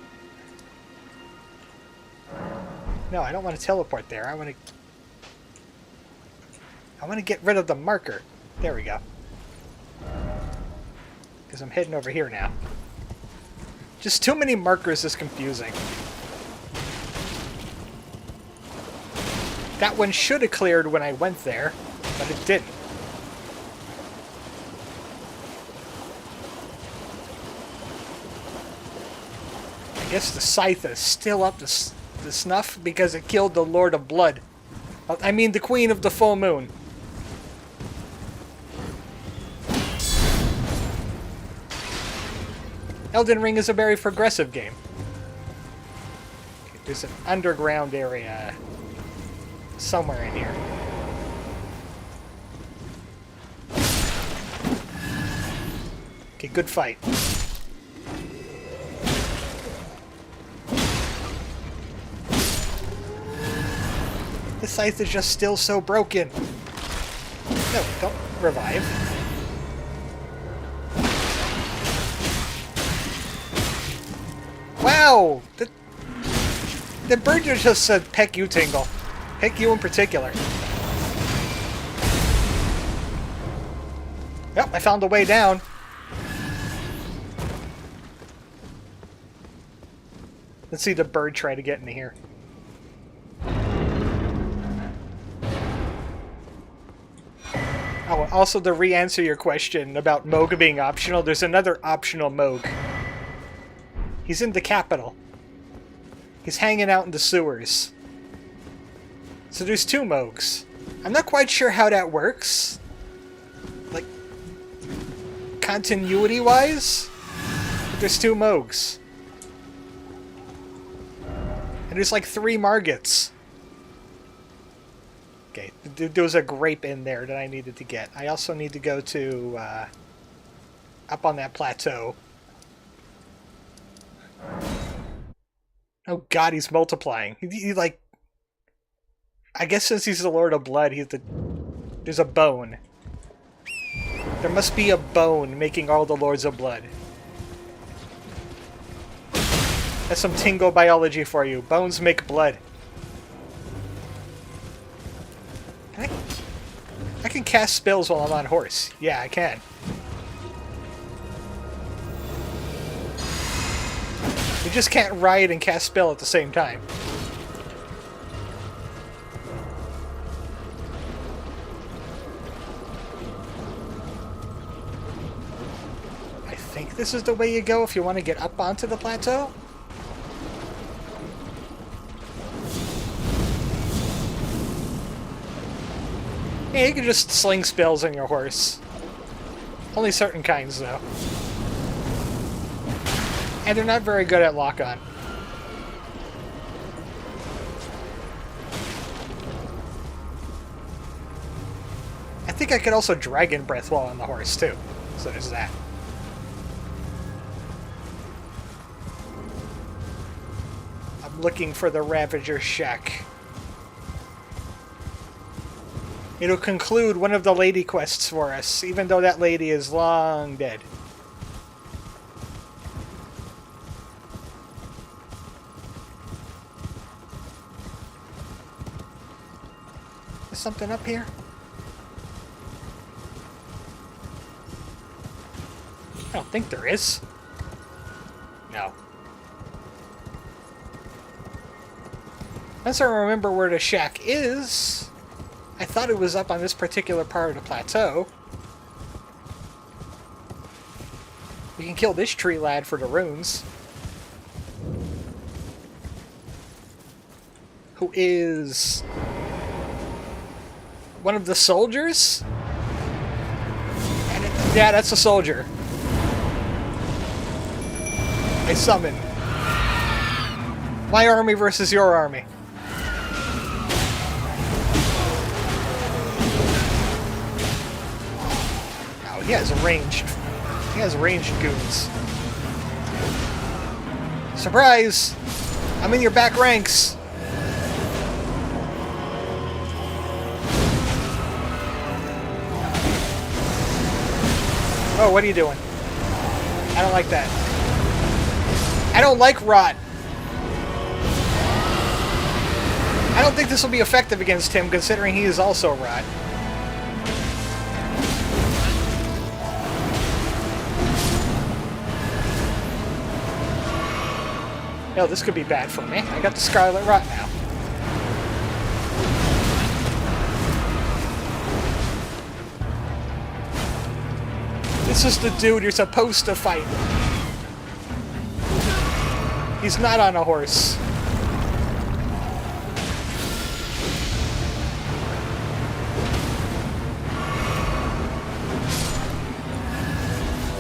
No, I don't want to teleport there. I want to get rid of the marker. There we go. Because I'm heading over here now. Just too many markers is confusing. That one should have cleared when I went there, but it didn't. I guess the scythe is still up to snuff because it killed the Lord of Blood. I mean the Queen of the Full Moon. Elden Ring is a very progressive game. Okay, there's an underground area somewhere in here. Okay, good fight. This scythe is just still so broken. No, don't revive. Wow! The bird just said, peck you, Tingle. Peck you in particular. Yep, I found a way down. Let's see the bird try to get into here. Oh, also to re-answer your question about Moog being optional, there's another optional Moog. He's in the capital. He's hanging out in the sewers. So there's two Moogs. I'm not quite sure how that works. Like, continuity-wise? But there's two Moogs. And there's like 3 Margits. Okay, there was a grape in there that I needed to get. I also need to go to, up on that plateau. Oh god, he's multiplying. He like... I guess since he's the Lord of Blood, there's a bone. There must be a bone making all the Lords of Blood. That's some Tingle biology for you. Bones make blood. I can cast spells while I'm on horse. Yeah, I can. You just can't ride and cast spell at the same time. I think this is the way you go if you want to get up onto the plateau. Yeah, you can just sling spells on your horse. Only certain kinds, though. And they're not very good at lock-on. I think I could also Dragon Breath while on the horse, too. So there's that. I'm looking for the Ravager Shack. It'll conclude one of the lady quests for us, even though that lady is long dead. Is something up here? I don't think there is. No. Unless I remember where the shack is. I thought it was up on this particular part of the plateau. We can kill this tree lad for the runes. Who is one of the soldiers? Yeah, that's a soldier. I summon. My army versus your army. Oh, he has ranged. He has ranged goons. Surprise! I'm in your back ranks. Oh, what are you doing? I don't like that. I don't like rot. I don't think this will be effective against him, considering he is also rot. Oh, this could be bad for me. I got the Scarlet Rot now. This is the dude you're supposed to fight. He's not on a horse.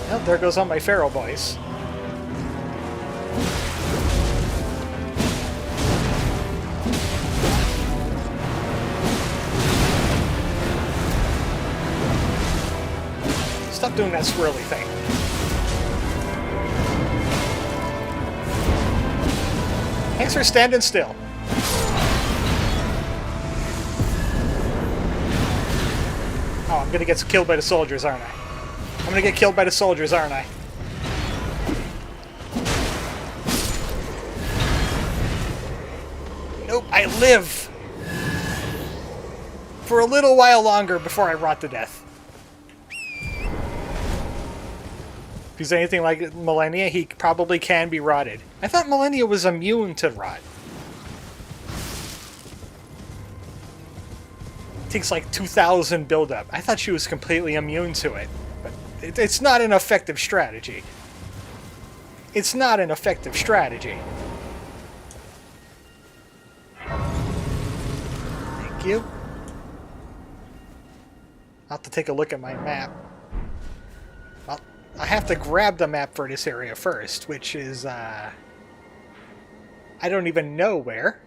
Well, there goes all my feral boys. Stop doing that swirly thing. Thanks for standing still. Oh, I'm gonna get killed by the soldiers, aren't I? I'm gonna get killed by the soldiers, aren't I? Nope, I live! For a little while longer before I rot to death. If he's anything like Millennia, he probably can be rotted. I thought Millennia was immune to rot. It takes like 2,000 build-up. I thought she was completely immune to it. But it's not an effective strategy. It's not an effective strategy. Thank you. I'll have to take a look at my map. I have to grab the map for this area first, which is, I don't even know where.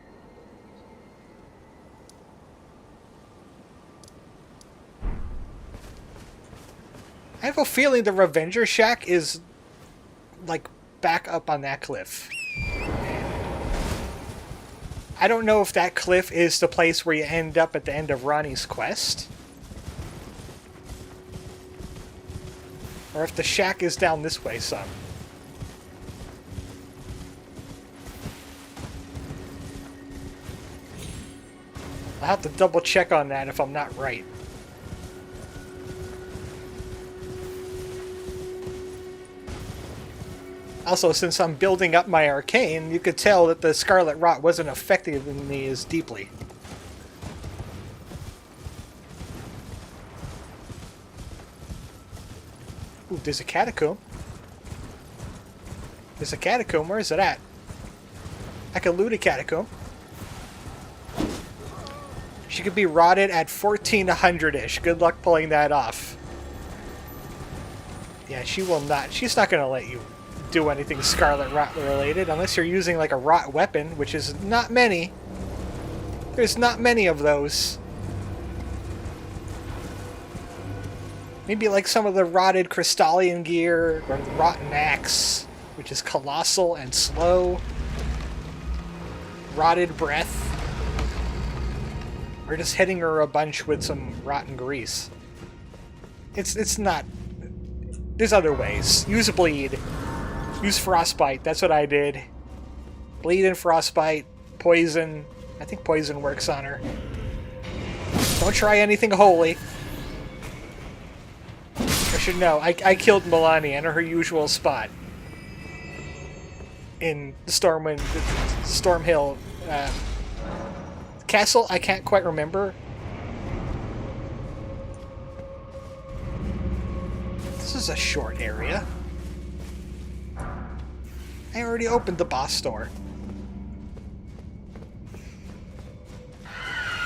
I have a feeling the Revenger Shack is, like, back up on that cliff. I don't know if that cliff is the place where you end up at the end of Ranni's quest. Or if the shack is down this way some. I'll have to double check on that if I'm not right. Also, since I'm building up my arcane, you could tell that the Scarlet Rot wasn't affecting me as deeply. Ooh, there's a catacomb. There's a catacomb. Where is it at? I could loot a catacomb. She could be rotted at 1400-ish. Good luck pulling that off. Yeah, she will not. She's not going to let you do anything Scarlet Rot related unless you're using like a rot weapon, which is not many. There's not many of those. Maybe like some of the rotted Crystallian gear, or the Rotten Axe, which is colossal and slow. Rotted Breath. Or just hitting her a bunch with some rotten grease. It's not... There's other ways. Use Bleed. Use Frostbite. That's what I did. Bleed and Frostbite. Poison. I think Poison works on her. Don't try anything holy. I should know. I killed Millennia in her usual spot. In the Storm Hill castle. I can't quite remember. This is a short area. I already opened the boss door.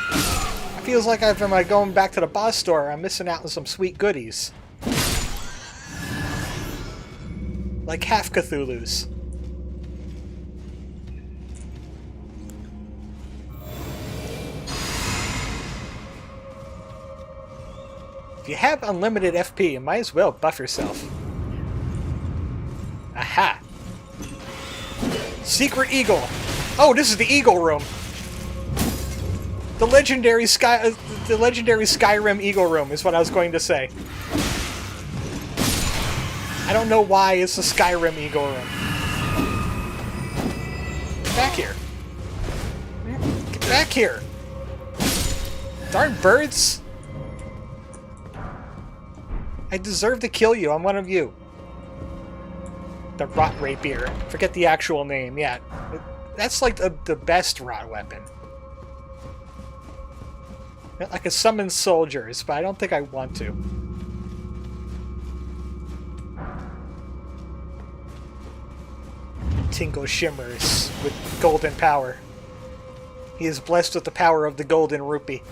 It feels like if I'm going back to the boss store, I'm missing out on some sweet goodies. Like half Cthulhu's. If you have unlimited FP, you might as well buff yourself. Aha! Secret Eagle! Oh, this is the Eagle Room! The legendary Skyrim Eagle Room is what I was going to say. I don't know why it's the Skyrim Eagle Room. Get back here. Get back here! Darn birds! I deserve to kill you. I'm one of you. The Rot Rapier. Forget the actual name. Yeah. That's like the best rot weapon. I can summon soldiers, but I don't think I want to. Tingle shimmers with golden power. He is blessed with the power of the golden rupee.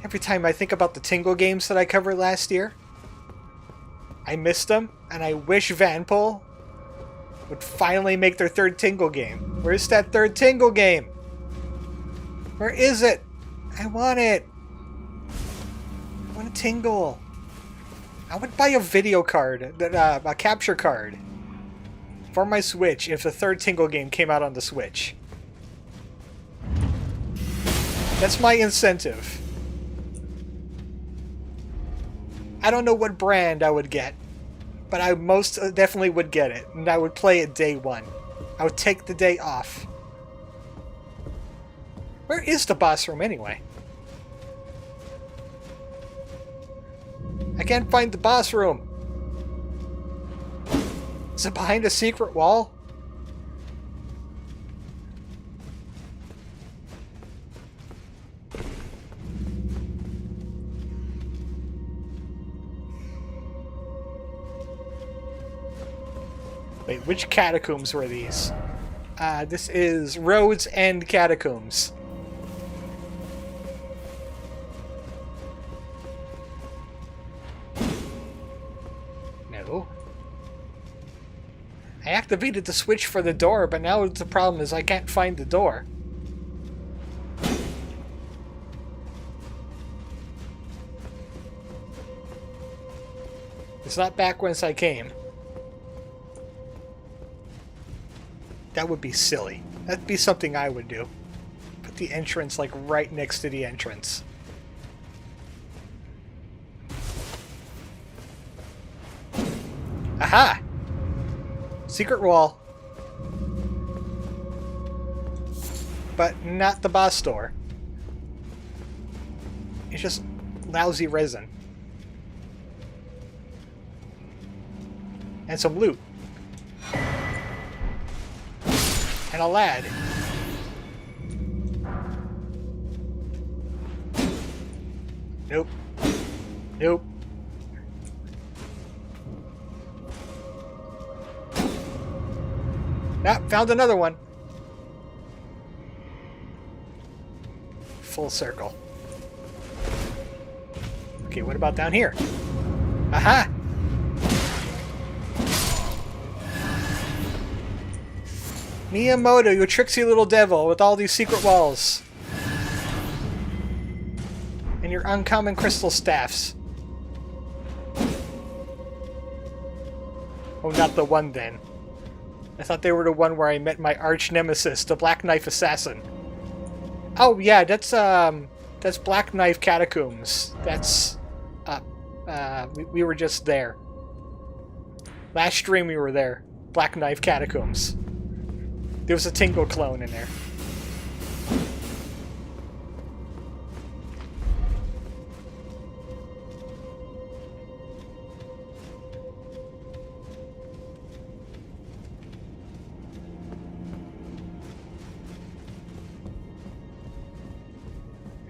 Every time I think about the Tingle games that I covered last year, I missed them, and I wish Vanpol would finally make their third Tingle game. Where's that third Tingle game? Where is it? I want it. I want a Tingle. I would buy a video card, a capture card, for my Switch if the third Tingle game came out on the Switch. That's my incentive. I don't know what brand I would get, but I most definitely would get it, and I would play it day one. I would take the day off. Where is the boss room anyway? I can't find the boss room. Is it behind a secret wall? Wait, which catacombs were these? This is Road's End Catacombs. No. I activated the switch for the door, but now the problem is I can't find the door. It's not back whence I came. That would be silly. That'd be something I would do. Put the entrance, like, right next to the entrance. Aha! Secret wall. But not the boss door. It's just lousy resin. And some loot. And a lad. Nope. Nope. Ah, found another one. Full circle. Okay, what about down here? Aha! Miyamoto, you tricksy little devil with all these secret walls. And your uncommon crystal staffs. Oh, not the one then. I thought they were the one where I met my arch nemesis, the Black Knife Assassin. Oh yeah, that's Black Knife Catacombs. That's we were just there. Last stream we were there. Black Knife Catacombs. There was a Tingle clone in there.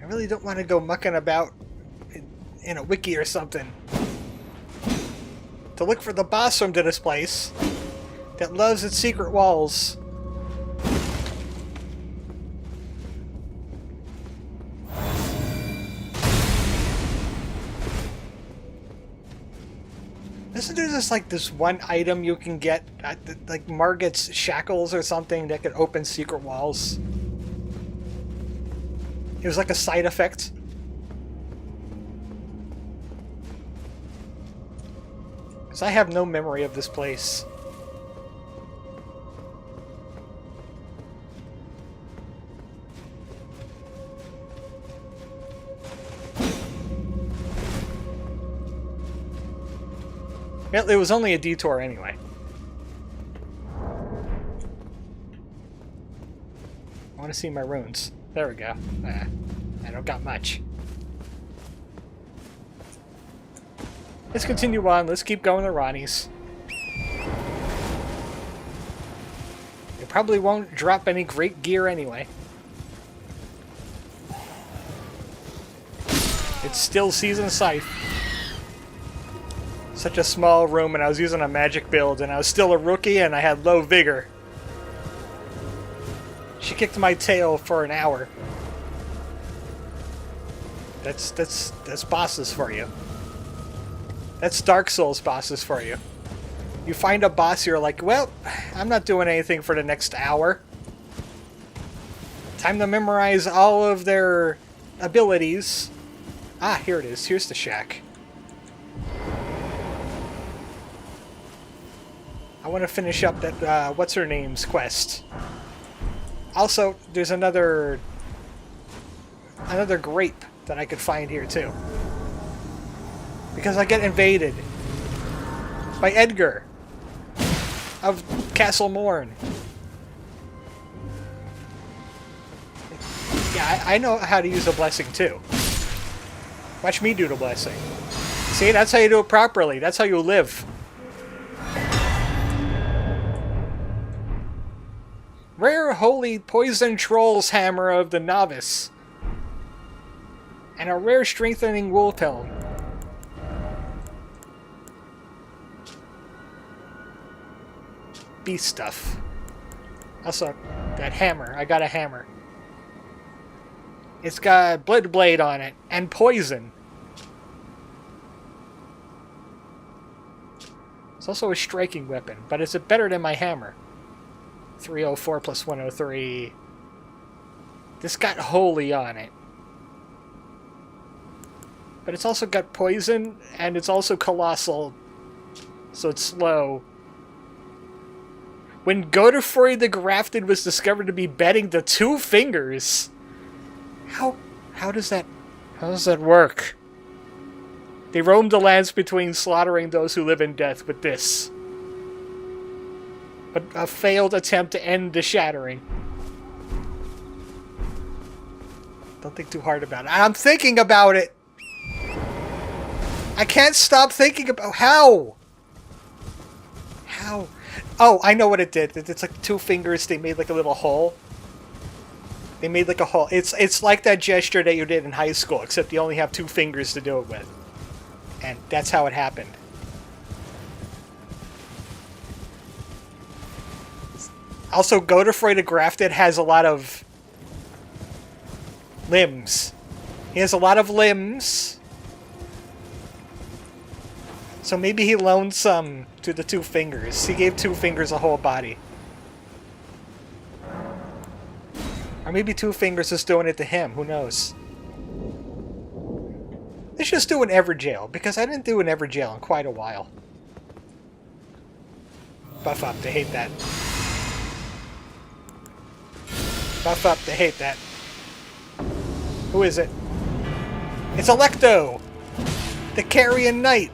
I really don't want to go mucking about in a wiki or something to look for the boss room to this place that loves its secret walls. there's like this one item you can get, like Margit's shackles or something that could open secret walls. It was like a side effect. Because I have no memory of this place. Well, it was only a detour anyway. I want to see my runes. There we go. I don't got much. Let's continue on. Let's keep going to Ranni's. It probably won't drop any great gear anyway. It's still Season Scythe. Such a small room, and I was using a magic build, and I was still a rookie, and I had low vigor. She kicked my tail for an hour. That's bosses for you. That's Dark Souls bosses for you. You find a boss, you're like, well, I'm not doing anything for the next hour. Time to memorize all of their abilities. Ah, here it is. Here's the shack. I want to finish up that, what's-her-name's quest. Also, there's another grape that I could find here, too. Because I get invaded by Edgar of Castle Morn. Yeah, I know how to use a blessing, too. Watch me do the blessing. See, that's how you do it properly. That's how you live. Rare Holy Poison Troll's Hammer of the Novice. And a rare Strengthening Wolf Helm. Beast stuff. Also, that hammer. I got a hammer. It's got Blood Blade on it. And poison. It's also a striking weapon. But is it better than my hammer? 304 plus 103. This got holy on it. But it's also got poison, and it's also colossal. So it's slow. When Godefroy the Grafted was discovered to be betting the 2 fingers. How does that work? They roamed the lands between slaughtering those who live in death with this. A failed attempt to end the shattering. Don't think too hard about it. I'm thinking about it! I can't stop thinking about... How? How? Oh, I know what it did. It's like 2 fingers, they made like a little hole. They made like a hole. It's like that gesture that you did in high school, except you only have 2 fingers to do it with. And that's how it happened. Also, Godefroy the Grafted has a lot of limbs. He has a lot of limbs. So maybe he loaned some to the 2 fingers. He gave 2 fingers a whole body. Or maybe 2 fingers is doing it to him. Who knows? Let's just do an Everjail, because I didn't do an Everjail in quite a while. Buff up, they hate that. Buff up, they hate that. Who is it? It's Electo! The Carrion Knight!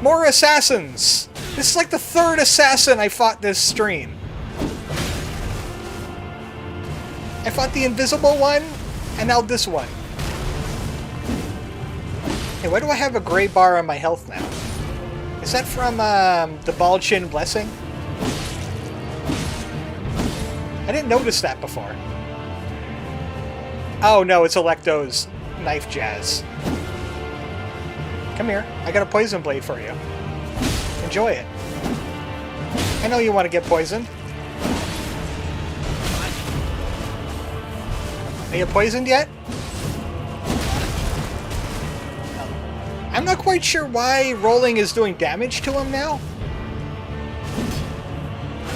More assassins! This is like the 3rd assassin I fought this stream. I fought the invisible one, and now this one. Hey, why do I have a gray bar on my health now? Is that from the Baldchin Blessing? I didn't notice that before. Oh no, it's Electo's knife jazz. Come here, I got a poison blade for you. Enjoy it. I know you want to get poisoned. Are you poisoned yet? I'm not quite sure why rolling is doing damage to him now.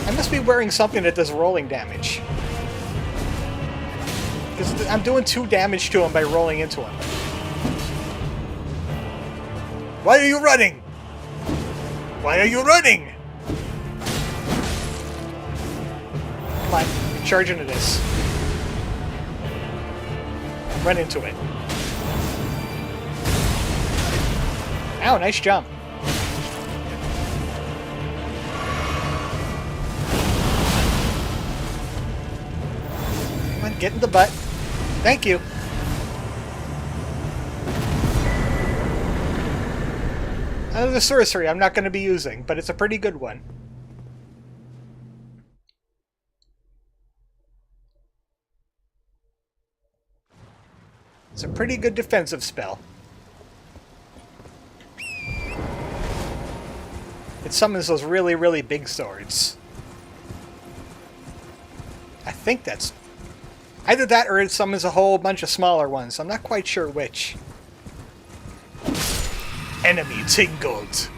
I must be wearing something that does rolling damage. Because I'm doing 2 damage to him by rolling into him. Why are you running? Why are you running? Come on, charge into this. Run into it. Ow, nice jump. Come on, get in the butt. Thank you. Another sorcery I'm not going to be using, but it's a pretty good one. It's a pretty good defensive spell. It summons those really, really big swords. I think that's... either that or it summons a whole bunch of smaller ones. I'm not quite sure which. Enemy tingled.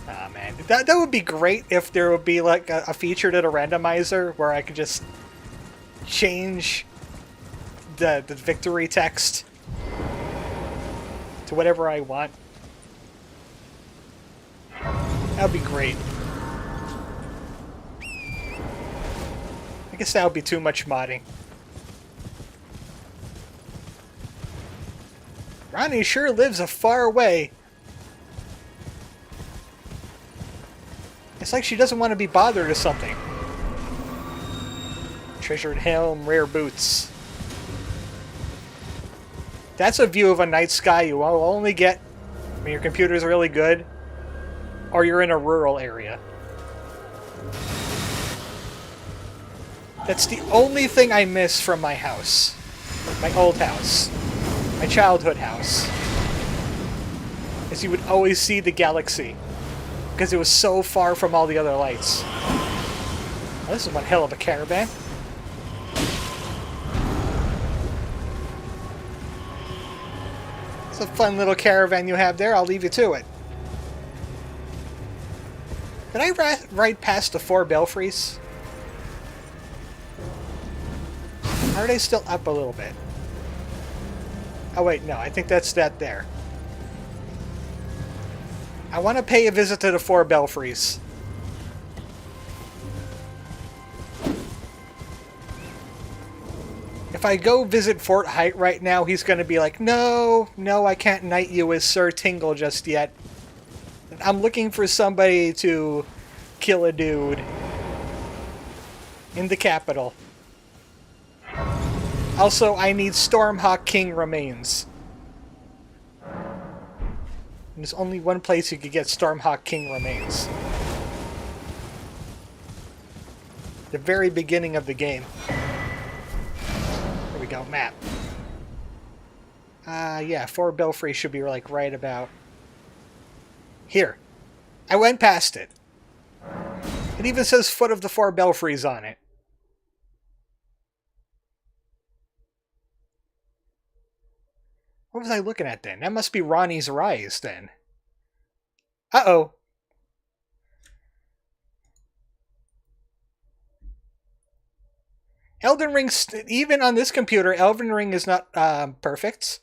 Ah, man. That would be great if there would be like a feature to the randomizer where I could just change the victory text to whatever I want. That would be great. I guess that would be too much modding. Ranni sure lives a far way. It's like she doesn't want to be bothered or something. Treasured helm, rare boots. That's a view of a night sky you will only get when your computer's really good or you're in a rural area. That's the only thing I miss from my house. My old house. My childhood house. Is you would always see the galaxy. Because it was so far from all the other lights. Oh, this is one hell of a caravan. It's a fun little caravan you have there. I'll leave you to it. Did I ride past the 4 belfries? Or are they still up a little bit? Oh wait, no, I think that's that there. I want to pay a visit to the 4 belfries. If I go visit Fort Height right now, he's going to be like, no, I can't knight you as Sir Tingle just yet. I'm looking for somebody to kill a dude in the capital. Also, I need Stormhawk King remains. And there's only one place you could get Stormhawk King remains. The very beginning of the game. There we go, map. Yeah, 4 belfry should be like right about here. I went past it. It even says foot of the 4 belfries on it. What was I looking at then? That must be Ranni's Rise then. Uh-oh. Elden Ring, even on this computer, Elden Ring is not perfect.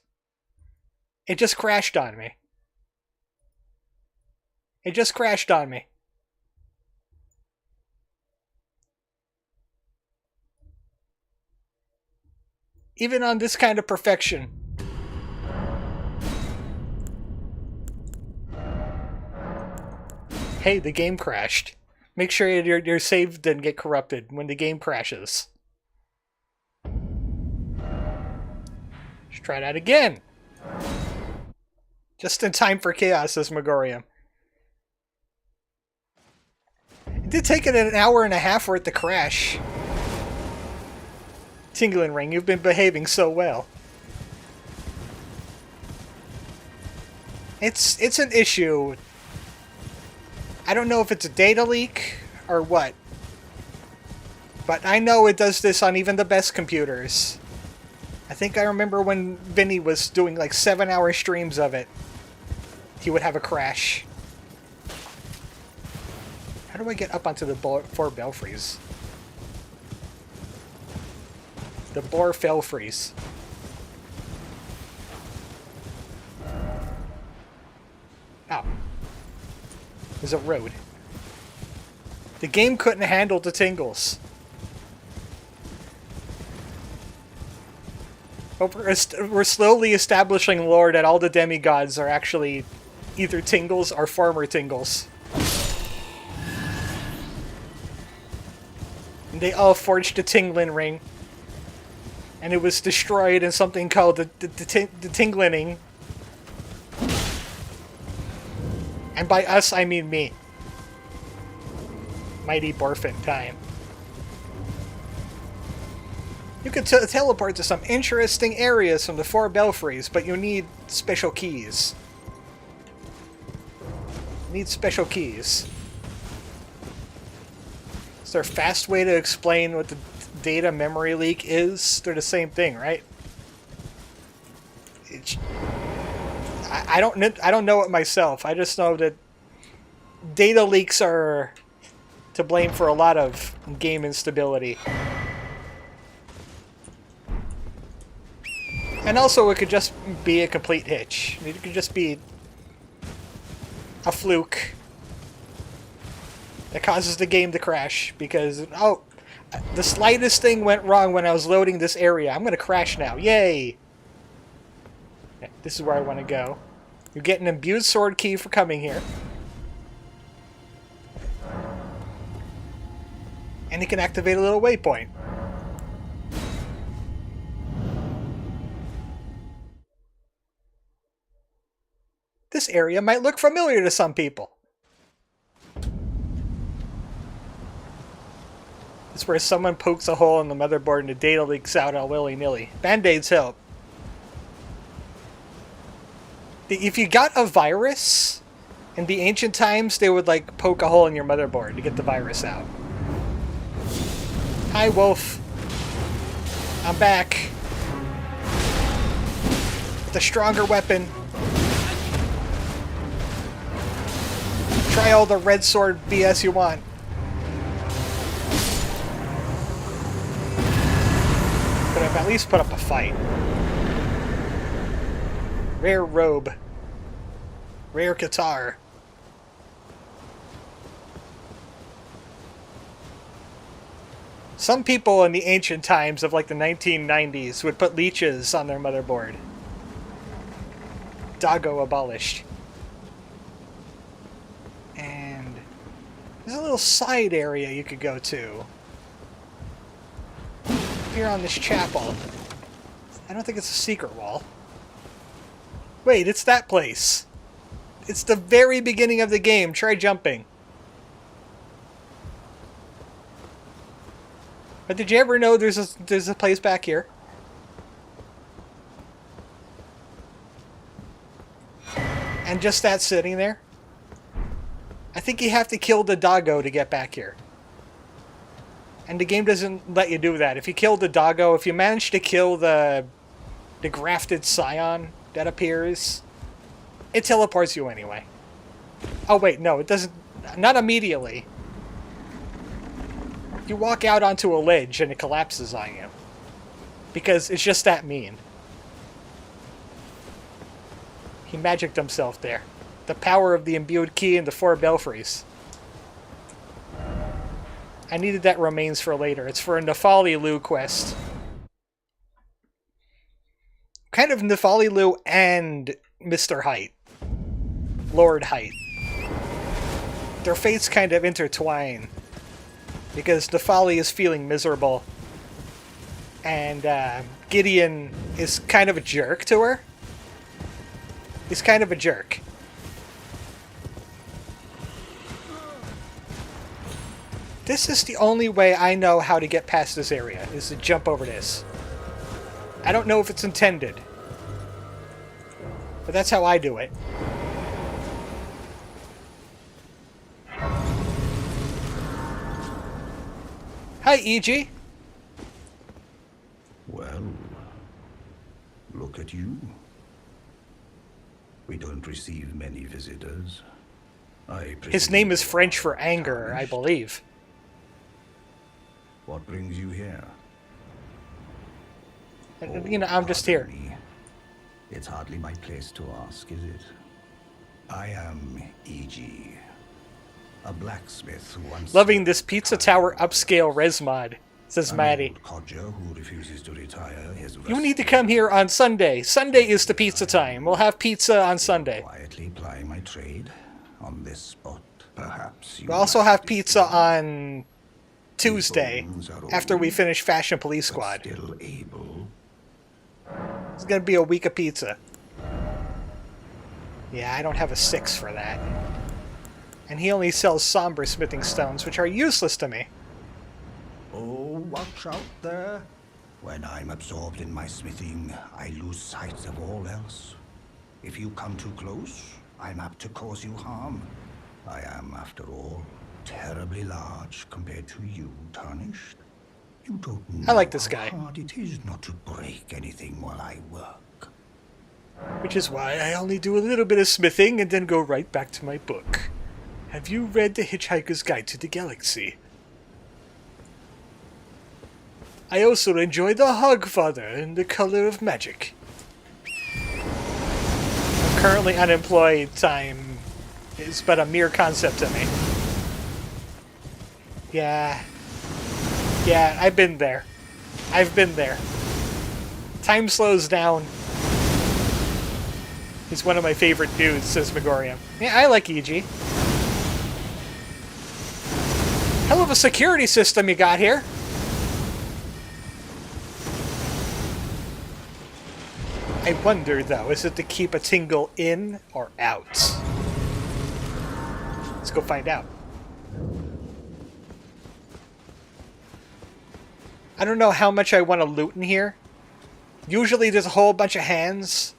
It just crashed on me. It just crashed on me. Even on this kind of perfection. Hey, the game crashed. Make sure your save didn't get corrupted when the game crashes. Let's try that again. Just in time for chaos, says Megorium. It did take it an hour and a half for it to crash. Tinglen Ring, you've been behaving so well. It's an issue. I don't know if it's a data leak or what. But I know it does this on even the best computers. I think I remember when Vinny was doing like 7-hour streams of it, he would have a crash. How do I get up onto the 4 belfries? The boar belfries. Ow. There's a road. The game couldn't handle the tingles. But we're slowly establishing lore that all the demigods are actually either tingles or former tingles. And they all forged the Tinglen ring. And it was destroyed in something called the Tinglening. And by us, I mean me. Mighty Borfin time. You can teleport to some interesting areas from the 4 belfries, but you need special keys. You need special keys. Is there a fast way to explain what the data memory leak is? They're the same thing, right? I don't know it myself. I just know that data leaks are to blame for a lot of game instability. And also, it could just be a complete hitch. It could just be a fluke that causes the game to crash because, oh, the slightest thing went wrong when I was loading this area. I'm going to crash now. Yay! Yeah, this is where I want to go. You get an imbued sword key for coming here. And you can activate a little waypoint. This area might look familiar to some people. It's where someone pokes a hole in the motherboard and the data leaks out all willy-nilly. Band-aids help. If you got a virus, in the ancient times, they would like poke a hole in your motherboard to get the virus out. Hi, Wolf. I'm back. With a stronger weapon. Try all the red sword BS you want. But I've at least put up a fight. Rare robe. Rare guitar. Some people in the ancient times of like the 1990s would put leeches on their motherboard. Doggo abolished. And there's a little side area you could go to. Here on this chapel. I don't think it's a secret wall. Wait, it's that place. It's the very beginning of the game. Try jumping. But did you ever know there's a place back here? And just that sitting there? I think you have to kill the doggo to get back here. And the game doesn't let you do that. If you kill the doggo, if you manage to kill the grafted scion that appears, it teleports you anyway. Oh wait, no, it doesn't. Not immediately. You walk out onto a ledge and it collapses on you. Because it's just that mean. He magicked himself there. The power of the imbued key and the 4 belfries. I needed that remains for later. It's for a Nefali Lu quest. Kind of Nefali Lu and Mr. Height. Lord Height. Their fates kind of intertwine. Because Nefali is feeling miserable. And Gideon is kind of a jerk to her. He's kind of a jerk. This is the only way I know how to get past this area, is to jump over this. I don't know if it's intended. But that's how I do it. Hi, E.G.
Well, receive many visitors.
His name is French for anger, I believe.
What brings you here?
You know, I'm just here.
Pardon me. It's hardly my place to ask, is it? I am E.G., a blacksmith who once...
Loving this Pizza Tower upscale res mod, says Maddie.
Codger who refuses to retire his
You need to come here on Sunday. Sunday is the pizza time. We'll have pizza on Sunday.
Quietly ply my trade on this spot. Perhaps you
We'll also
might
have
be
pizza on Tuesday,
bones are
after we
old,
finish Fashion Police
but
Squad.
still able.
It's gonna be a week of pizza. Yeah, I don't have a 6 for that. And he only sells somber smithing stones, which are useless to me.
Oh, watch out there. When I'm absorbed in my smithing, I lose sight of all else. If you come too close, I'm apt to cause you harm. I am, after all, terribly large compared to you, Tarnished. You don't know
I like this guy.
how hard it is not to break anything while I work.
Which is why I only do a little bit of smithing and then go right back to my book. Have you read The Hitchhiker's Guide to the Galaxy? I also enjoy The Hogfather and The Color of Magic. I'm currently unemployed. Time is but a mere concept to me. Yeah, I've been there. I've been there. Time slows down. He's one of my favorite dudes, says Megorium. Yeah, I like E.G. Hell of a security system you got here. I wonder, though, is it to keep a Tingle in or out? Let's go find out. I don't know how much I want to loot in here. Usually there's a whole bunch of hands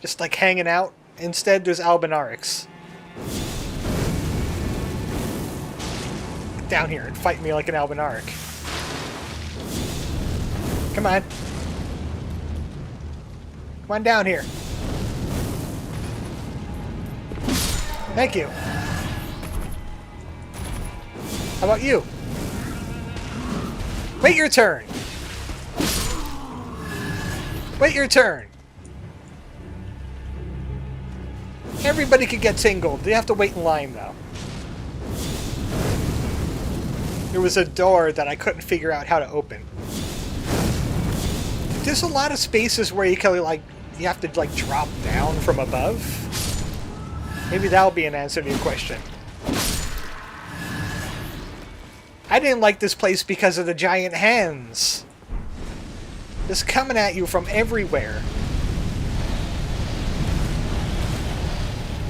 just like hanging out. Instead, there's Albinarix. Get down here and fight me like an Albinaric. Come on. Come on down here. Thank you. How about you? Wait your turn. Wait your turn. Everybody could get tingled. They have to wait in line, though. There was a door that I couldn't figure out how to open. There's a lot of spaces where you can, like, you have to, like, drop down from above. Maybe that'll be an answer to your question. I didn't like this place because of the giant hands. Just coming at you from everywhere.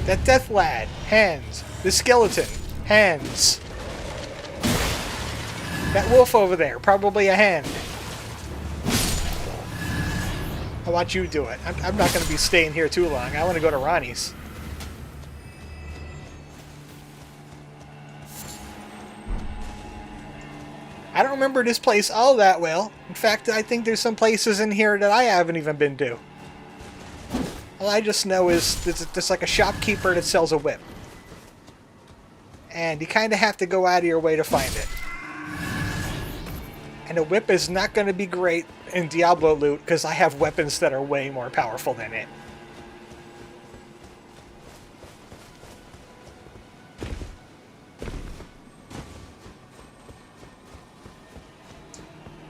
That death lad, hands. The skeleton, hands. That wolf over there, probably a hand. How about you do it? I'm not going to be staying here too long. I want to go to Ranni's. I don't remember this place all that well. In fact, I think there's some places in here that I haven't even been to. All I just know is there's like a shopkeeper that sells a whip. And you kind of have to go out of your way to find it. And a whip is not going to be great in Diablo loot because I have weapons that are way more powerful than it.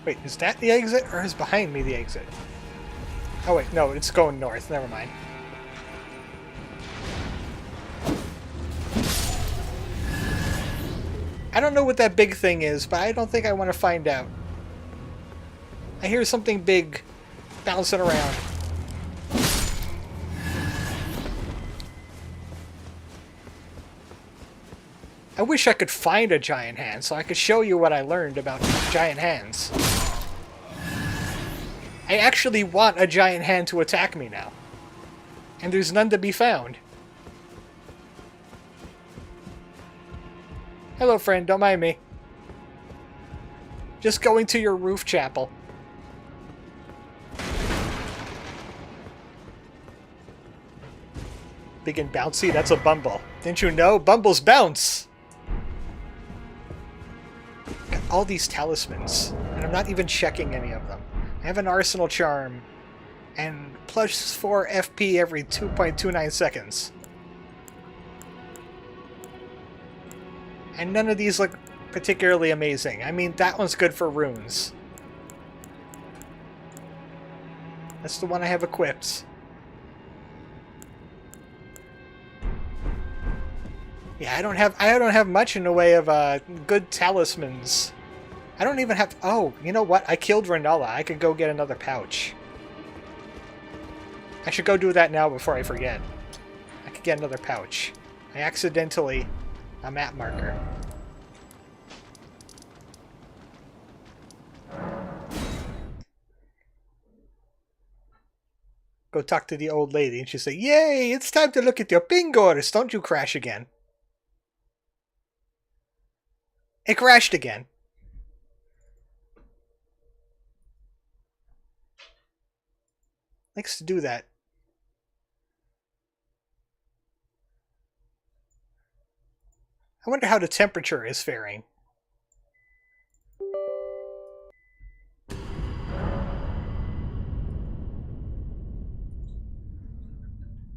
Wait, is that the exit or is behind me the exit? Oh wait, no, it's going north. Never mind. I don't know what that big thing is, but I don't think I want to find out. I hear something big bouncing around. I wish I could find a giant hand so I could show you what I learned about giant hands. I actually want a giant hand to attack me now. And there's none to be found. Hello, friend. Don't mind me. Just going to your roof chapel. big and bouncy? That's a Bumble. Didn't you know? Bumbles bounce! Got all these talismans, and I'm not even checking any of them. I have an Arsenal Charm, and plus 4 FP every 2.29 seconds. And none of these look particularly amazing. I mean, that one's good for runes. That's the one I have equipped. Yeah, I don't have much in the way of good talismans. I don't even have. Oh, you know what? I killed Renala. I could go get another pouch. I should go do that now before I forget. I could get another pouch. I accidentally a map marker. Go talk to the old lady, and she'll say, "Yay! It's time to look at your pingles. Don't you crash again." It crashed again. Likes to do that. I wonder how the temperature is faring.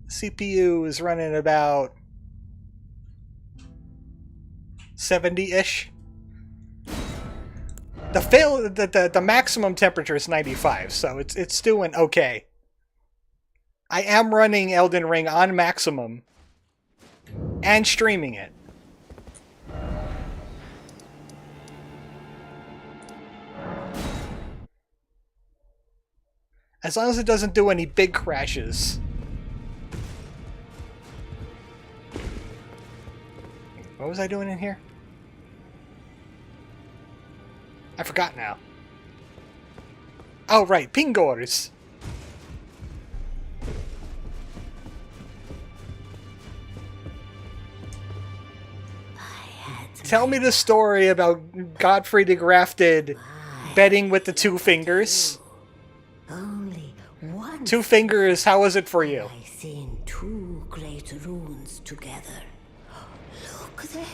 CPU is running about 70-ish. The maximum temperature is 95, so it's doing okay. I am running Elden Ring on maximum and streaming it. As long as it doesn't do any big crashes. What was I doing in here? I forgot now. Oh, right. Pingles. Tell me the story about Godfrey the Grafted betting with the 2 fingers.
Only once
2 fingers, how was it for you?
I seen 2 great runes together. Look there.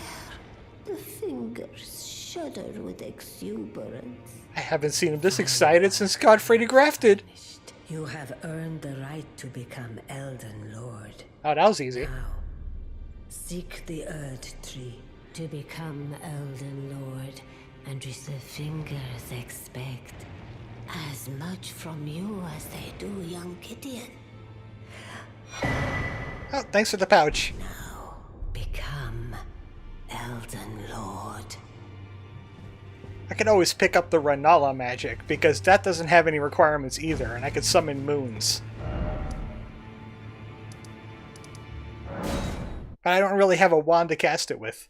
The fingers shudder with exuberance.
I haven't seen him this excited since Godfrey the Grafted.
You have earned the right to become Elden Lord.
Oh, that was easy.
Now, seek the Erd Tree to become Elden Lord, and the fingers expect as much from you as they do young Gideon.
Oh, thanks for the pouch.
Now, become Elden Lord.
I can always pick up the Ranala magic, because that doesn't have any requirements either, and I could summon moons. But I don't really have a wand to cast it with.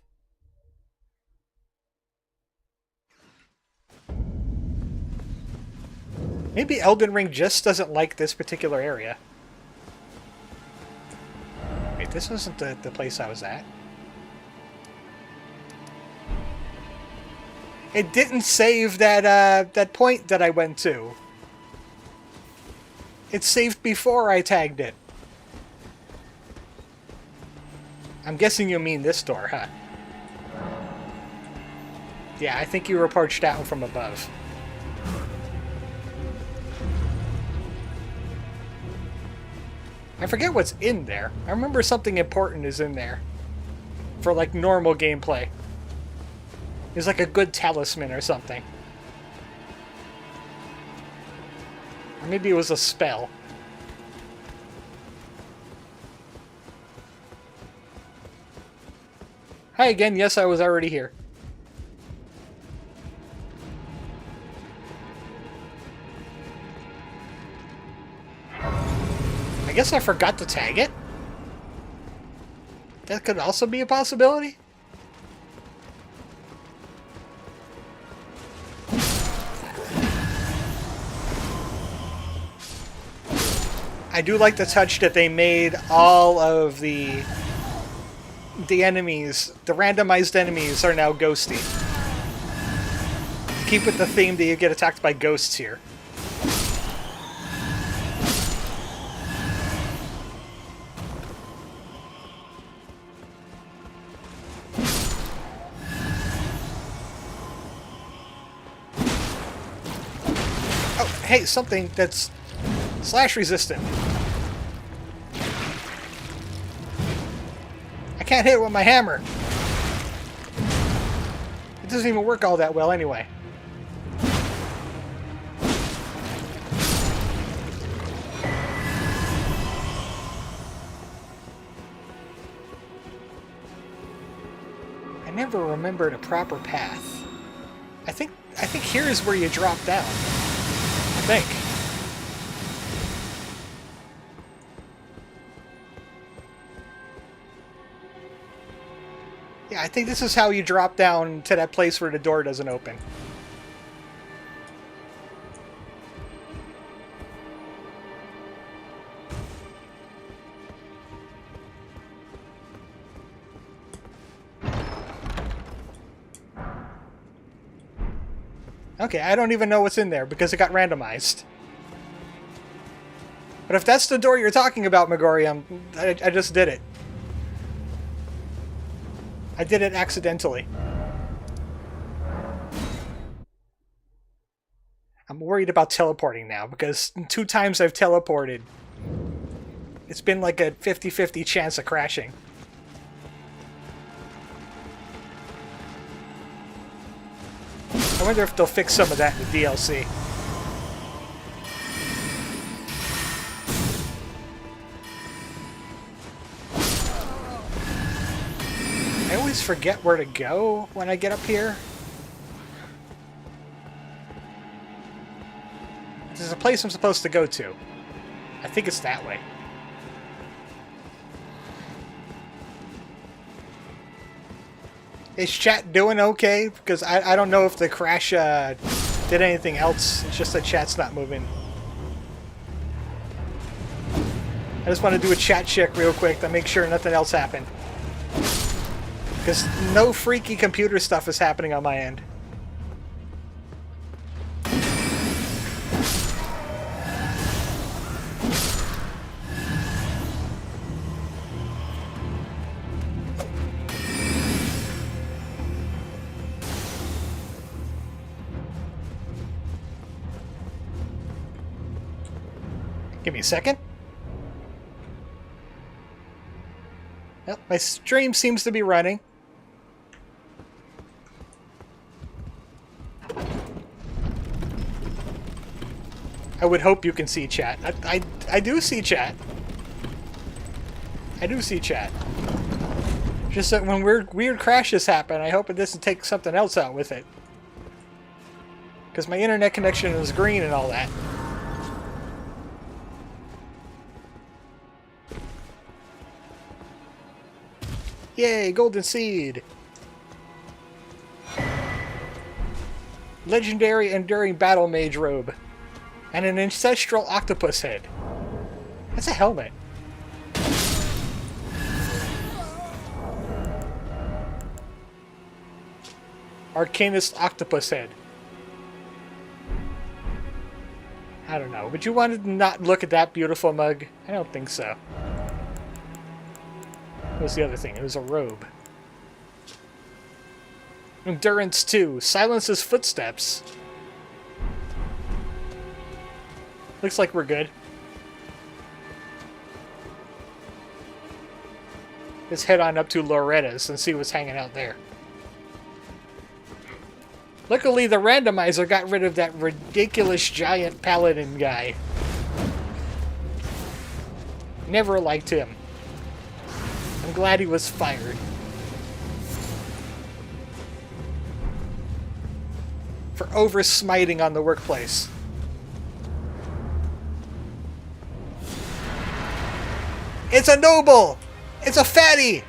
Maybe Elden Ring just doesn't like this particular area. Wait, this wasn't the place I was at. It didn't save that point that I went to. It saved before I tagged it. I'm guessing you mean this door, huh? Yeah, I think you were approached down from above. I forget what's in there. I remember something important is in there. For, like, normal gameplay. It's like a good talisman or something. Or maybe it was a spell. Hi again, yes, I was already here. I guess I forgot to tag it? That could also be a possibility? I do like the touch that they made all of the enemies, the randomized enemies, are now ghosty. Keep with the theme that you get attacked by ghosts here. hey, something that's slash resistant. I can't hit it with my hammer. It doesn't even work all that well anyway. I never remembered a proper path. I think here is where you drop down. I think. Yeah, I think this is how you drop down to that place where the door doesn't open. Okay, I don't even know what's in there because it got randomized. But if that's the door you're talking about, Megorium, I just did it. I did it accidentally. I'm worried about teleporting now because 2 times I've teleported. It's been like a 50-50 chance of crashing. I wonder if they'll fix some of that in the DLC. I always forget where to go when I get up here. There's a place I'm supposed to go to. I think it's that way. Is chat doing okay? Because I don't know if the crash did anything else. It's just that chat's not moving. I just want to do a chat check real quick to make sure nothing else happened. Because no freaky computer stuff is happening on my end. Give me a second. Well, my stream seems to be running. I would hope you can see chat. I do see chat. I do see chat. Just that when weird crashes happen, I hope it doesn't take something else out with it. Because my internet connection is green and all that. Yay, golden seed! Legendary enduring battle mage robe. And an ancestral octopus head. That's a helmet. Arcanist octopus head. I don't know. Would you want to not look at that beautiful mug? I don't think so. What was the other thing? It was a robe. Endurance 2. Silences footsteps. Looks like we're good. Let's head on up to Loretta's and see what's hanging out there. Luckily, the randomizer got rid of that ridiculous giant paladin guy. Never liked him. I'm glad he was fired. For over-smiting on the workplace. It's a noble! It's a fatty!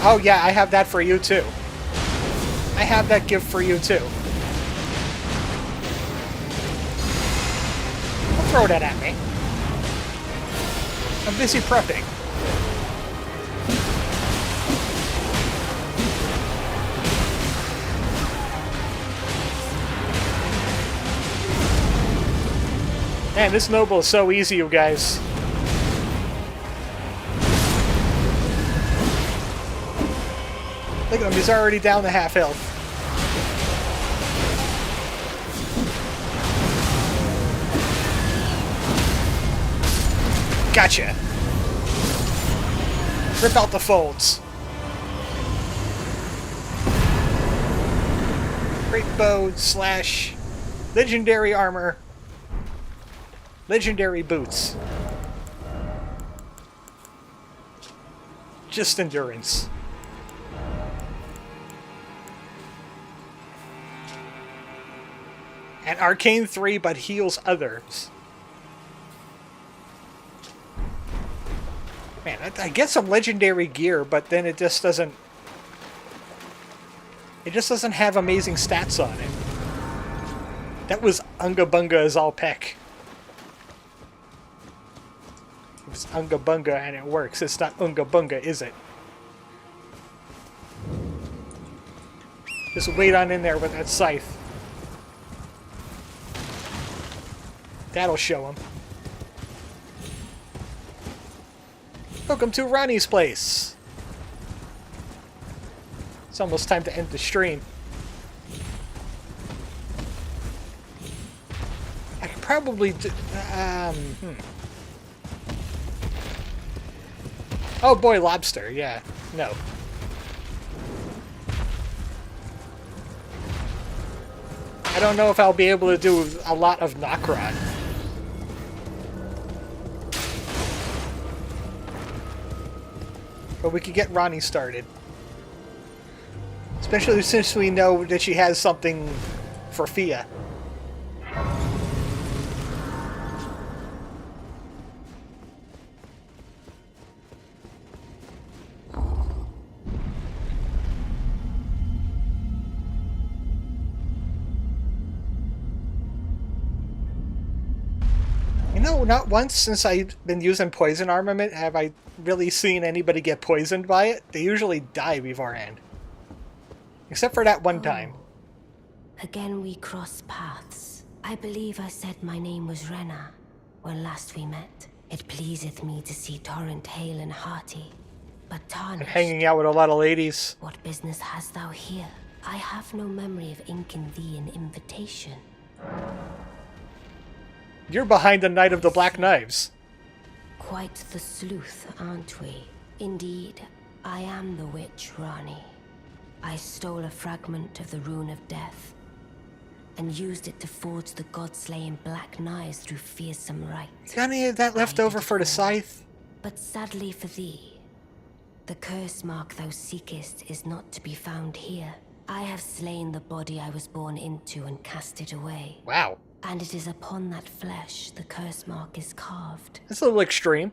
Oh yeah, I have that for you too. I have that gift for you too. Don't throw that at me. I'm busy prepping. Man, this noble is so easy, you guys. Look at him, he's already down to half health. Gotcha. Rip out the folds. Great bow slash legendary armor. Legendary boots. Just endurance. And Arcane 3 but heals others. Man, I get some legendary gear, but then it just doesn't... It just doesn't have amazing stats on it. That was Unga Bunga is all peck. It's Unga Bunga and it works. It's not Unga Bunga, is it? Just wait on in there with that scythe. That'll show him. Welcome to Ranni's place. It's almost time to end the stream. I could probably do... Oh boy, lobster. Yeah. No. I don't know if I'll be able to do a lot of Knockron. But we could get Ranni started. Especially since we know that she has something for Fia. You know, not once since I've been using poison armament have I really seen anybody get poisoned by it. They usually die beforehand. Except for that one time.
Again we cross paths. I believe I said my name was Renna when last we met. It pleaseth me to see Torrent hale and hearty, but tarnished.
Hanging out with a lot of ladies.
What business hast thou here? I have no memory of inking thee an invitation.
You're behind the Knight of the Black Knives.
Quite the sleuth, aren't we? Indeed, I am the witch Ranni. I stole a fragment of the Rune of Death and used it to forge the god-slaying black knives through fearsome rite.
Got any of that left over for the scythe?
But sadly for thee, the curse mark thou seekest is not to be found here. I have slain the body I was born into and cast it away.
Wow.
And it is upon that flesh the curse mark is carved.
That's a little extreme.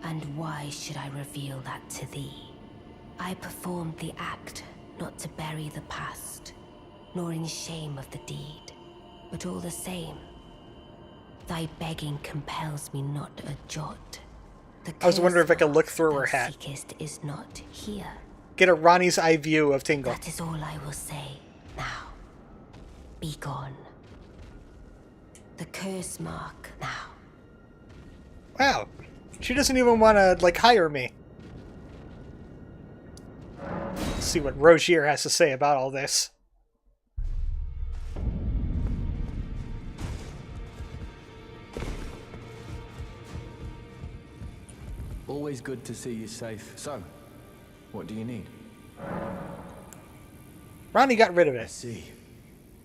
And why should I reveal that to thee? I performed the act not to bury the past, nor in shame of the deed. But all the same, thy begging compels me not a jot.
I was wondering if I could look through her hat.
Seekest is not here.
Get a Ranni's eye view of Tingle.
That is all I will say. Now, be gone. The curse mark now.
Wow. She doesn't even want to, like, hire me. Let's see what Rogier has to say about all this.
Always good to see you safe. So, what do you need?
Ranni got rid of
I
it.
see.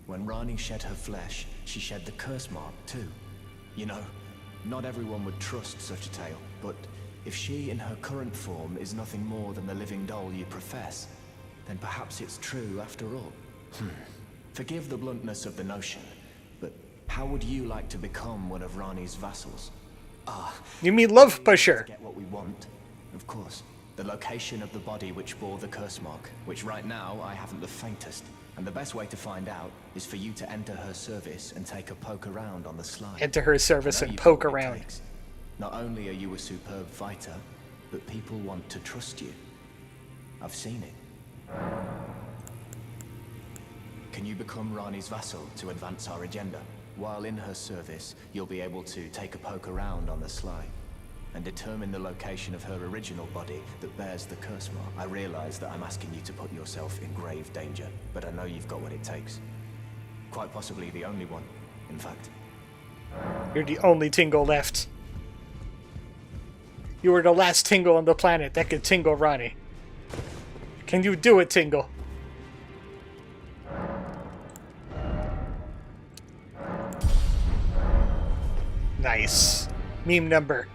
When Ranni shed her flesh, she shed the curse mark too. You know, not everyone would trust such a tale, but if she in her current form is nothing more than the living doll you profess, then perhaps it's true after all. Forgive the bluntness of the notion, but how would you like to become one of Ranni's vassals?
You mean Love Pusher?
Get what we want, of course. The location of the body which bore the curse mark, which right now I haven't the faintest. And the best way to find out is for you to enter her service and take a poke around on the slide.
Enter her service
I know
and
you've
poke
got what it
around.
takes. Not only are you a superb fighter, but people want to trust you. I've seen it. Can you become Ranni's vassal to advance our agenda? While in her service, you'll be able to take a poke around on the slide. and determine the location of her original body that bears the curse mark. I realize that I'm asking you to put yourself in grave danger, but I know you've got what it takes. Quite possibly the only one, in fact.
You're the only Tingle left. You were the last Tingle on the planet that could tingle Ranni. Can you do it, Tingle? Nice. Meme number.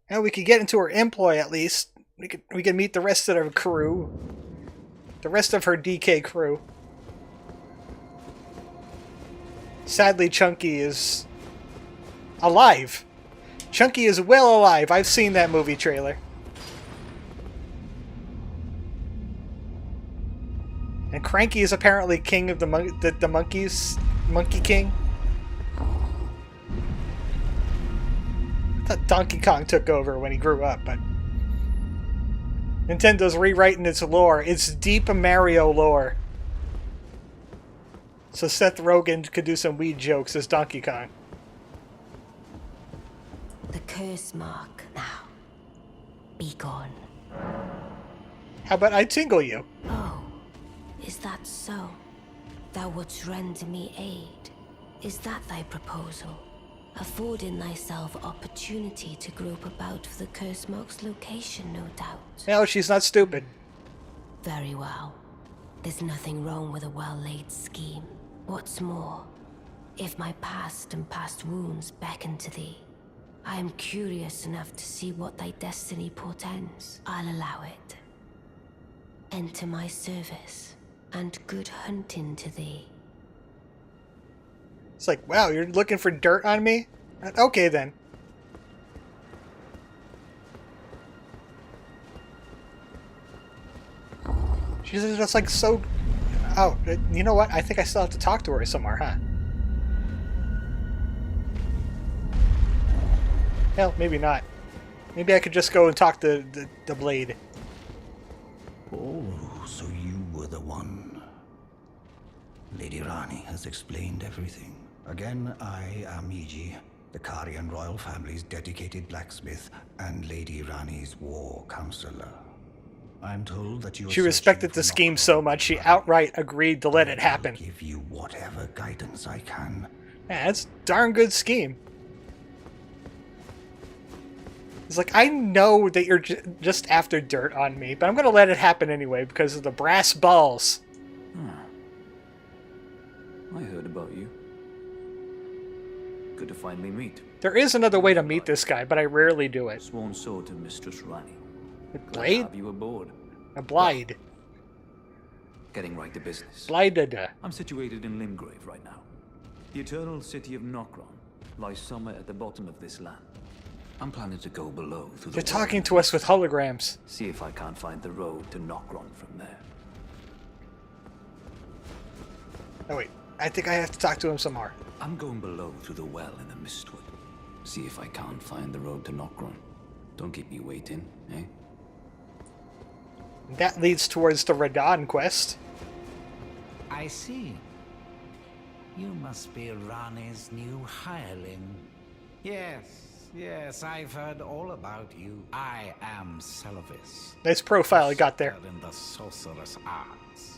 Now we could get into her employ at least. We could meet the rest of her crew. The rest of her DK crew. Sadly, Chunky is alive. Chunky is well alive. I've seen that movie trailer. And Cranky is apparently king of the monkeys. Monkey King. I thought Donkey Kong took over when he grew up, but Nintendo's rewriting its lore. It's deep Mario lore. So Seth Rogen could do some weed jokes as Donkey Kong.
The curse mark now. Be gone.
How about I tingle you?
Oh, is that so? Thou wouldst render me aid. Is that thy proposal? Affording thyself opportunity to grope about for the curse mark's location, no doubt.
No, she's not stupid.
Very well. There's nothing wrong with a well-laid scheme. What's more, if my past and past wounds beckon to thee, I am curious enough to see what thy destiny portends. I'll allow it. Enter my service, and good hunting to thee.
It's like, wow, you're looking for dirt on me? Okay, then. She's just like so... Oh, you know what? I think I still have to talk to her somewhere, huh? Hell, maybe not. Maybe I could just go and talk to the Blade.
Oh, so you were the one. Lady Ranni has explained everything. Again, I am Iji, the Karian royal family's dedicated blacksmith and Lady Ranni's war counselor. I'm told that you.
She respected the scheme so much she outright agreed to let it happen.
I'll give you whatever guidance I can.
Yeah, that's a darn good scheme. It's like, I know that you're just after dirt on me, but I'm gonna let it happen anyway because of the brass balls.
I heard about you. Good to finally meet.
There is another way to meet this guy, but I rarely do it.
Sworn sword to Mistress Ranni.
A
Glad to
blade?
have you aboard.
A blade.
Getting right to business.
Blinded.
I'm situated in Limgrave right now. The eternal city of Nokron lies somewhere at the bottom of this land. I'm planning to go below through the
They're talking to us with holograms.
see if I can't find the road to Nokron from there.
Oh wait, I think I have to talk to him some more.
I'm going below through the well in the Mistwood. See if I can't find the road to Nokron. Don't keep me waiting, eh?
That leads towards the Radon quest.
I see. You must be Ranni's new hireling. Yes, I've heard all about you. I am Celovis.
Nice profile I got there.
Expert in the sorcerous arts.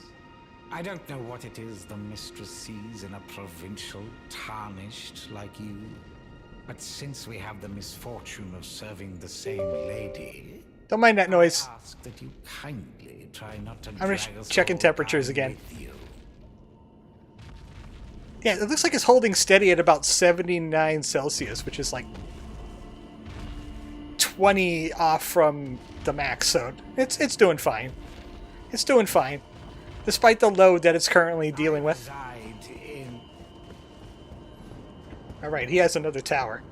I don't know what it is the mistress sees in a provincial tarnished like you. But since we have the misfortune of serving the same lady,
Don't mind that noise.
I ask that you kindly try not to
I'm
drag
just
us
checking
all
temperatures
down
again.
with you.
Yeah, it looks like it's holding steady at about 79 Celsius, which is like 20 off from the max, so it's doing fine. It's doing fine. Despite the load that it's currently dealing with.
Reside in
Alright, he has another tower.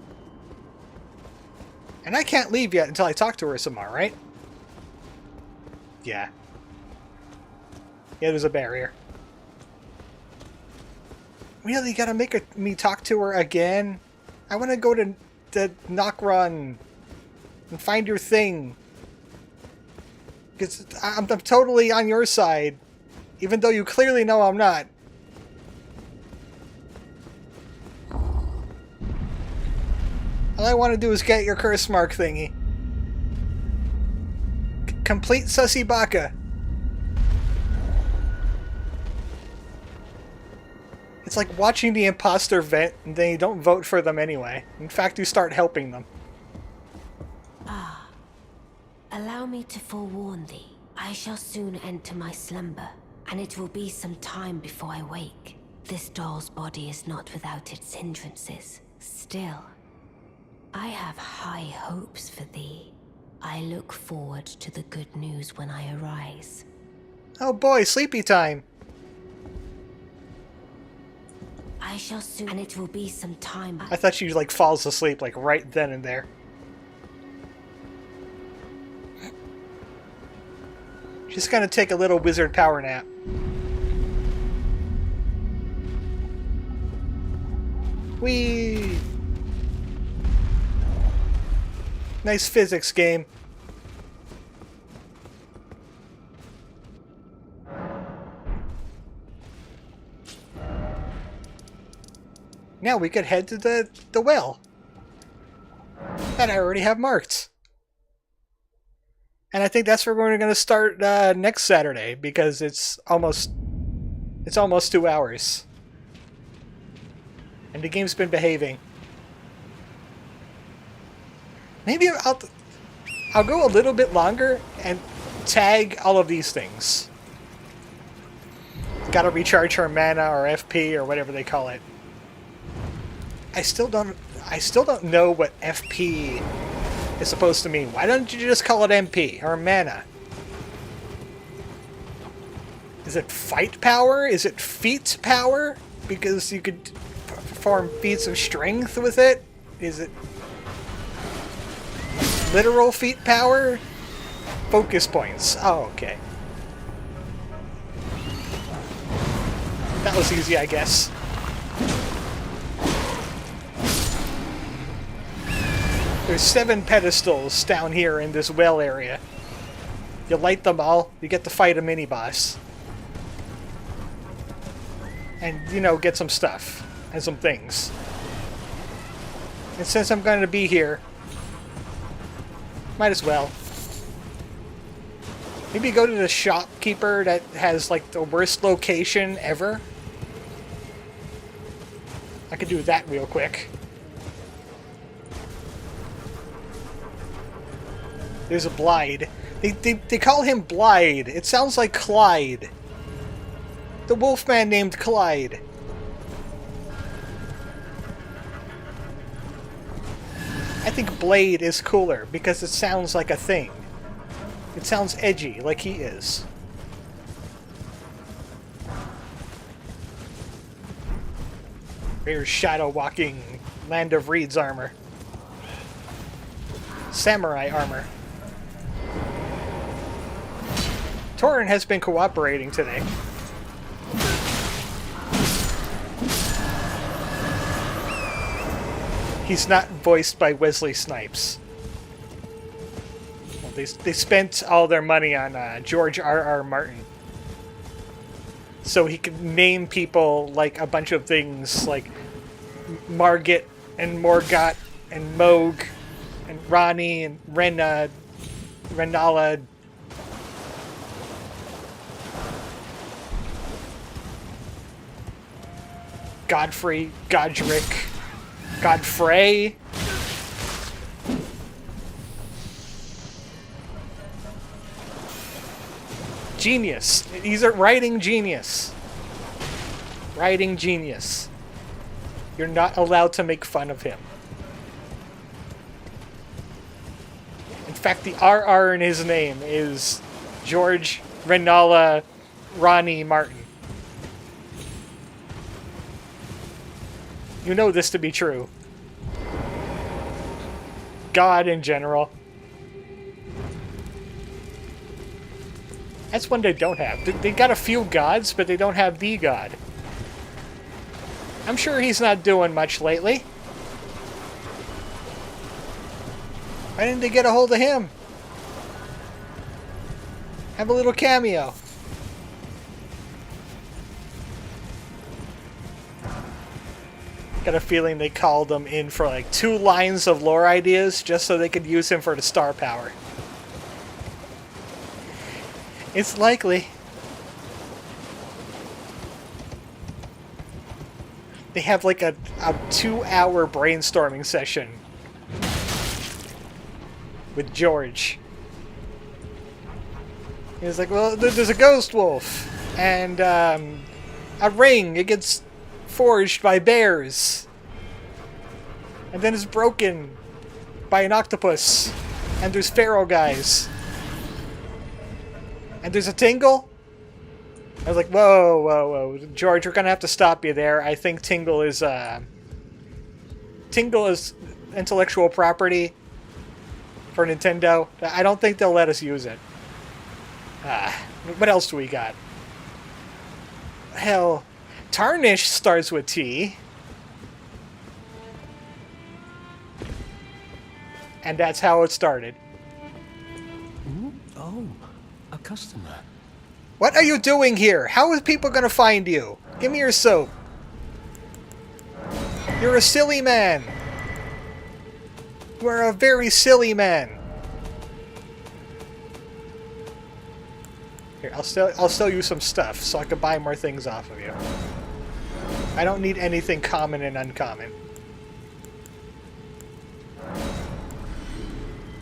And I can't leave yet until I talk to her some more, right? Yeah. Yeah, there's a barrier. Really, you gotta make me talk to her again? I want to go to Nokron and find your thing. Because I'm totally on your side. Even though you clearly know I'm not. All I want to do is get your curse mark thingy. Complete Sussy Baka. It's like watching the imposter vent and then you don't vote for them anyway. In fact, you start helping them.
Allow me to forewarn thee. I shall soon enter my slumber, and it will be some time before I wake. This doll's body is not without its hindrances. Still, I have high hopes for thee. I look forward to the good news when I arise.
Oh boy, sleepy time.
I shall soon, and it will be some time.
I thought she like falls asleep like right then and there. She's gonna take a little wizard power nap. Whee! Nice physics game. Now we could head to the well. That I already have marked. And I think that's where we're going to start next Saturday, because it's almost 2 hours. And the game's been behaving. Maybe I'll go a little bit longer and tag all of these things. Gotta recharge her mana or FP or whatever they call it. I still don't know what FP is supposed to mean. Why don't you just call it MP or mana? Is it fight power? Is it feat power? Because you could perform feats of strength with it? Is it literal feat power? Focus points. Oh, okay. That was easy, I guess. There's 7 pedestals down here in this well area. You light them all, you get to fight a mini-boss. And, you know, get some stuff. And some things. And since I'm going to be here, might as well. Maybe go to the shopkeeper that has, like, the worst location ever. I could do that real quick. There's a Blide. They call him Blide. It sounds like Clyde. The wolfman named Clyde. I think Blade is cooler because it sounds like a thing. It sounds edgy, like he is. There's Shadow Walking, Land of Reed's armor. Samurai armor. Torin has been cooperating today. He's not voiced by Wesley Snipes. Well, they spent all their money on George R.R. Martin. So he could name people like a bunch of things like Margit and Morgott and Moog and Ranni and Rennala. Godfrey, Godric, Godfrey. Genius. He's a writing genius. Writing genius. You're not allowed to make fun of him. In fact, the RR in his name is George Rennala Ranni Martin. You know this to be true. God in general. That's one they don't have. They got a few gods, but they don't have the god. I'm sure he's not doing much lately. Why didn't they get a hold of him? Have a little cameo. Got a feeling they called him in for like 2 lines of lore ideas just so they could use him for the star power. It's likely. They have like a 2-hour brainstorming session with George. He's like, well, there's a ghost wolf and a ring. It gets forged by bears. And then it's broken by an octopus. And there's pharaoh guys. And there's a Tingle? I was like, whoa, whoa, whoa. George, we're gonna have to stop you there. I think Tingle is intellectual property for Nintendo. I don't think they'll let us use it. What else do we got? Hell, Tarnish starts with T. And that's how it started.
Oh, a customer.
What are you doing here? How are people gonna find you? Give me your soap. You're a silly man. You are a very silly man. Here, I'll sell you some stuff so I can buy more things off of you. I don't need anything common and uncommon.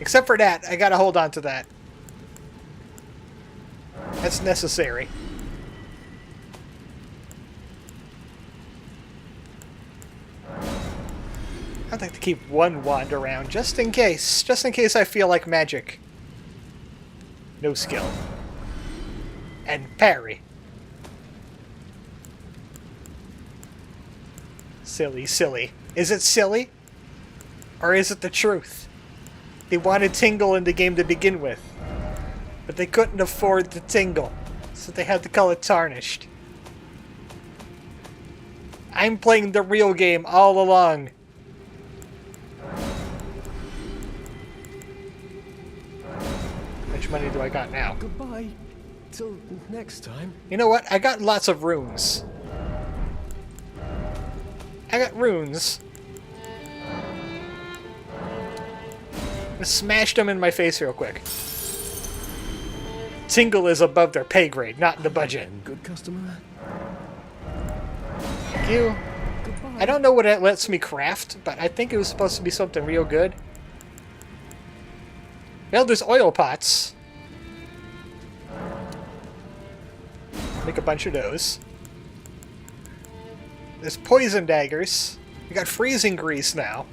Except for that, I gotta hold on to that. That's necessary. I'd like to keep one wand around, just in case. Just in case I feel like magic. No skill. And parry. Silly, silly. Is it silly? Or is it the truth? They wanted Tingle in the game to begin with. But they couldn't afford the Tingle. So they had to call it Tarnished. I'm playing the real game all along. How much money do I got now?
Goodbye. Till next time.
You know what? I got lots of runes. I got runes. I smashed them in my face real quick. Tingle is above their pay grade, not in the budget.
Good customer.
Thank you.
Goodbye.
I don't know what it lets me craft, but I think it was supposed to be something real good. Well, there's oil pots. Make a bunch of those. There's poison daggers. We got freezing grease now.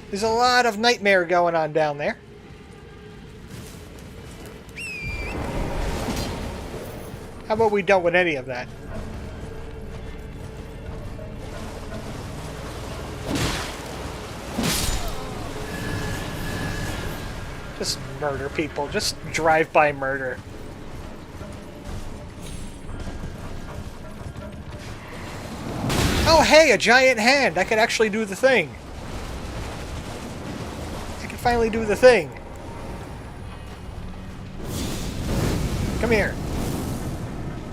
There's a lot of nightmare going on down there. How about we don't want any of that? Just murder people. Just drive-by murder. Oh, hey, a giant hand! I could actually do the thing. I can finally do the thing. Come here.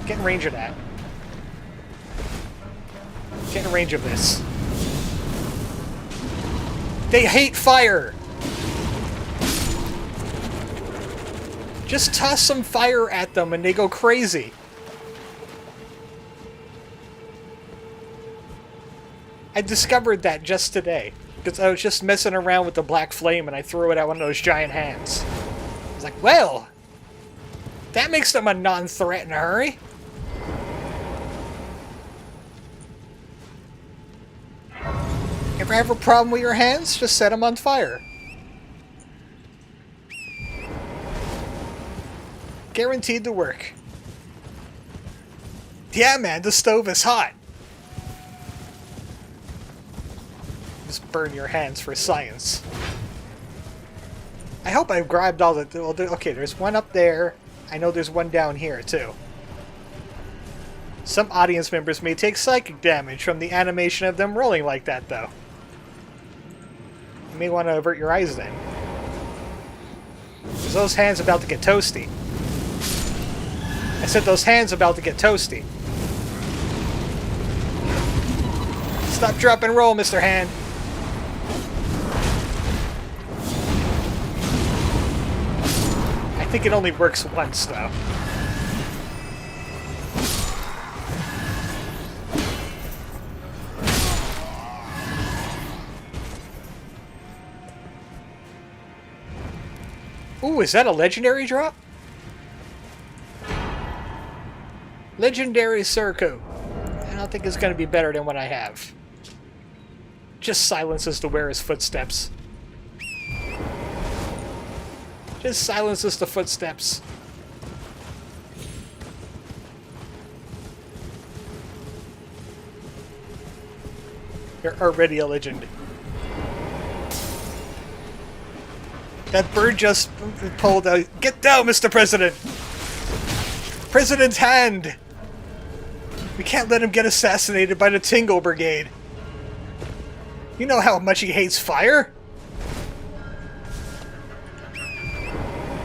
Get in range of that. Get in range of this. They hate fire! Just toss some fire at them and they go crazy. I discovered that just today. Because I was just messing around with the black flame and I threw it at one of those giant hands. I was like, well, that makes them a non-threat in a hurry. Ever have a problem with your hands? Just set them on fire. Guaranteed to work. Yeah, man, the stove is hot. Just burn your hands for science. I hope I've grabbed all the... Well, okay, there's one up there. I know there's one down here, too. Some audience members may take psychic damage from the animation of them rolling like that, though. You may want to avert your eyes then. 'Cause those hands about to get toasty. I said those hands about to get toasty. Stop, drop, and roll, Mr. Hand. I think it only works once, though. Ooh, is that a legendary drop? Legendary Circo. I don't think it's going to be better than what I have. Just silences the wearer's footsteps. Just silences the footsteps. You're already a legend. That bird just pulled out. Get down, Mr. President! President's hand! We can't let him get assassinated by the Tingle Brigade. You know how much he hates fire?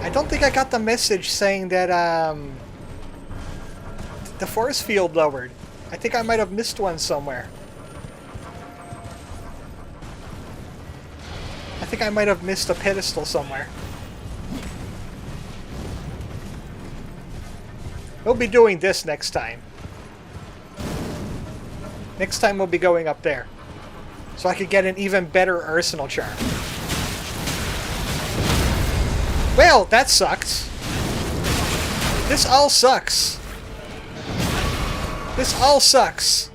I don't think I got the message saying that, the force field lowered. I think I might have missed one somewhere. I think I might have missed a pedestal somewhere. We'll be doing this next time. Next time we'll be going up there. So I could get an even better arsenal charm. Well, that sucked. This all sucks. This all sucks.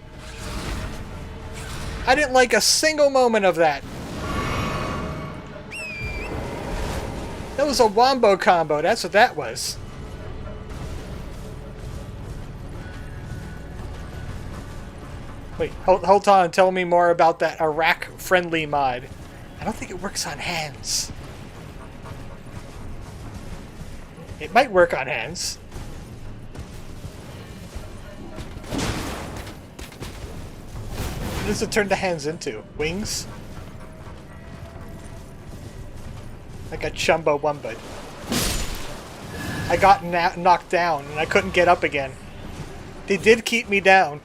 I didn't like a single moment of that. That was a wombo combo, that's what that was. Wait, hold on, tell me more about that Iraq-friendly mod. I don't think it works on hands. It might work on hands. What does it turn the hands into? Wings? Like a Chumbo Wumba. I got knocked down and I couldn't get up again. They did keep me down.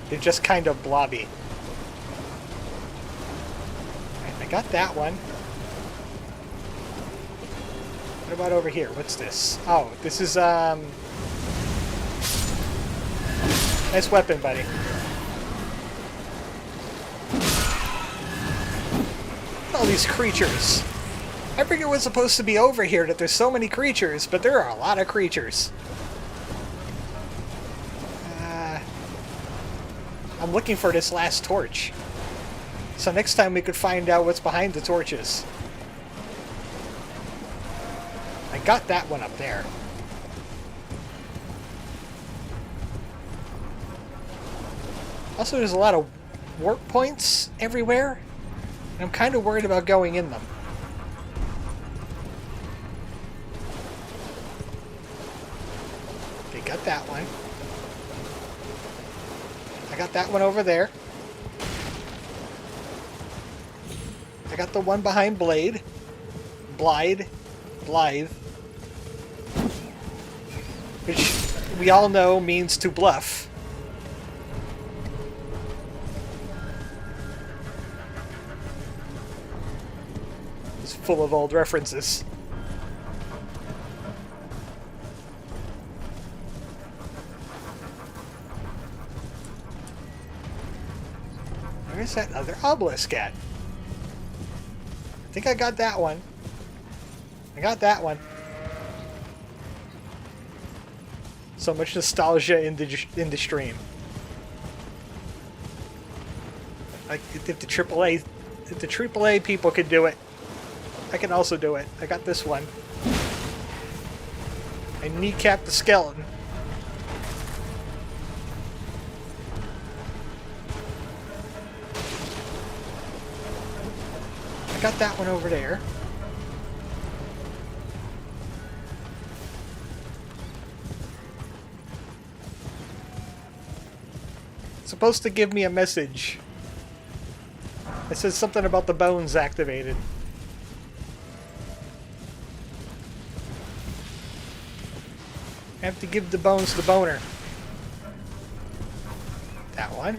They're just kind of blobby. Alright, I got that one. What about over here? What's this? Oh, this is, nice weapon, buddy. All these creatures. I figured it was supposed to be over here that there's so many creatures, but there are a lot of creatures. I'm looking for this last torch. So next time we could find out what's behind the torches. I got that one up there. Also, there's a lot of warp points everywhere. And I'm kind of worried about going in them. Okay, got that one. I got that one over there. I got the one behind Blythe. Which we all know means to bluff. It's full of old references. Where's that other obelisk at? I think I got that one. I got that one. So much nostalgia in the stream. Like if the AAA people could do it, I can also do it. I got this one. I kneecapped the skeleton. I got that one over there. It's supposed to give me a message. It says something about the bones activated. I have to give the bones the boner. That one.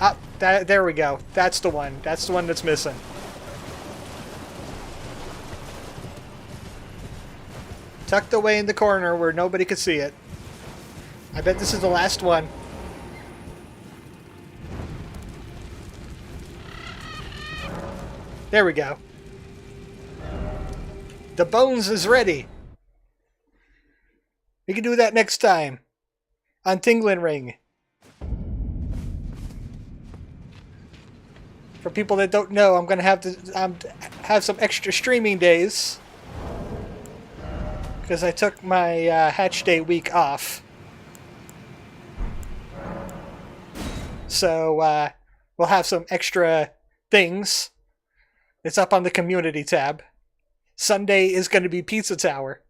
Ah, there we go. That's the one. That's the one that's missing. Tucked away in the corner where nobody could see it. I bet this is the last one. There we go. The bones is ready. We can do that next time on Tinglen Ring. For people that don't know, I'm gonna have to have some extra streaming days because I took my Hatch Day week off. So we'll have some extra things. It's up on the community tab. Sunday is going to be Pizza Tower.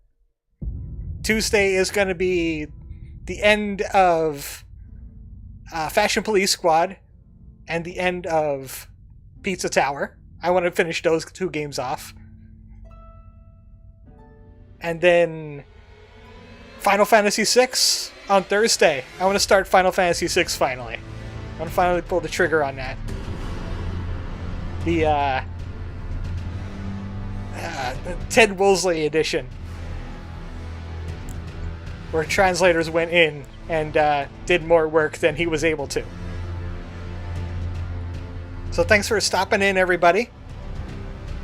Tuesday is going to be the end of Fashion Police Squad and the end of Pizza Tower. I want to finish those 2 games off. And then Final Fantasy VI on Thursday. I want to start Final Fantasy VI finally. I want to finally pull the trigger on that. The Ted Woolsey edition, where translators went in and did more work than he was able to. So thanks for stopping in, everybody.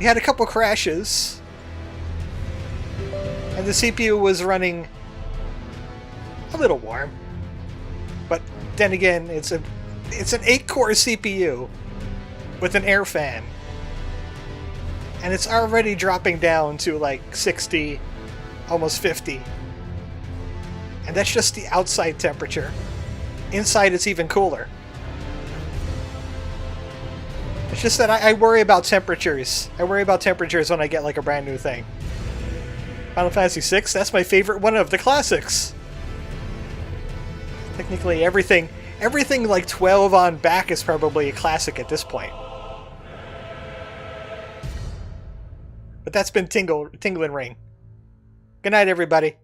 We had a couple crashes, and the CPU was running a little warm. But then again, it's an 8-core CPU with an air fan. And it's already dropping down to like 60, almost 50. And that's just the outside temperature. Inside it's even cooler. It's just that I worry about temperatures. I worry about temperatures when I get like a brand new thing. Final Fantasy VI, that's my favorite one of the classics. Technically everything like 12 on back is probably a classic at this point. But that's been Tinglen Ring. Good night, everybody.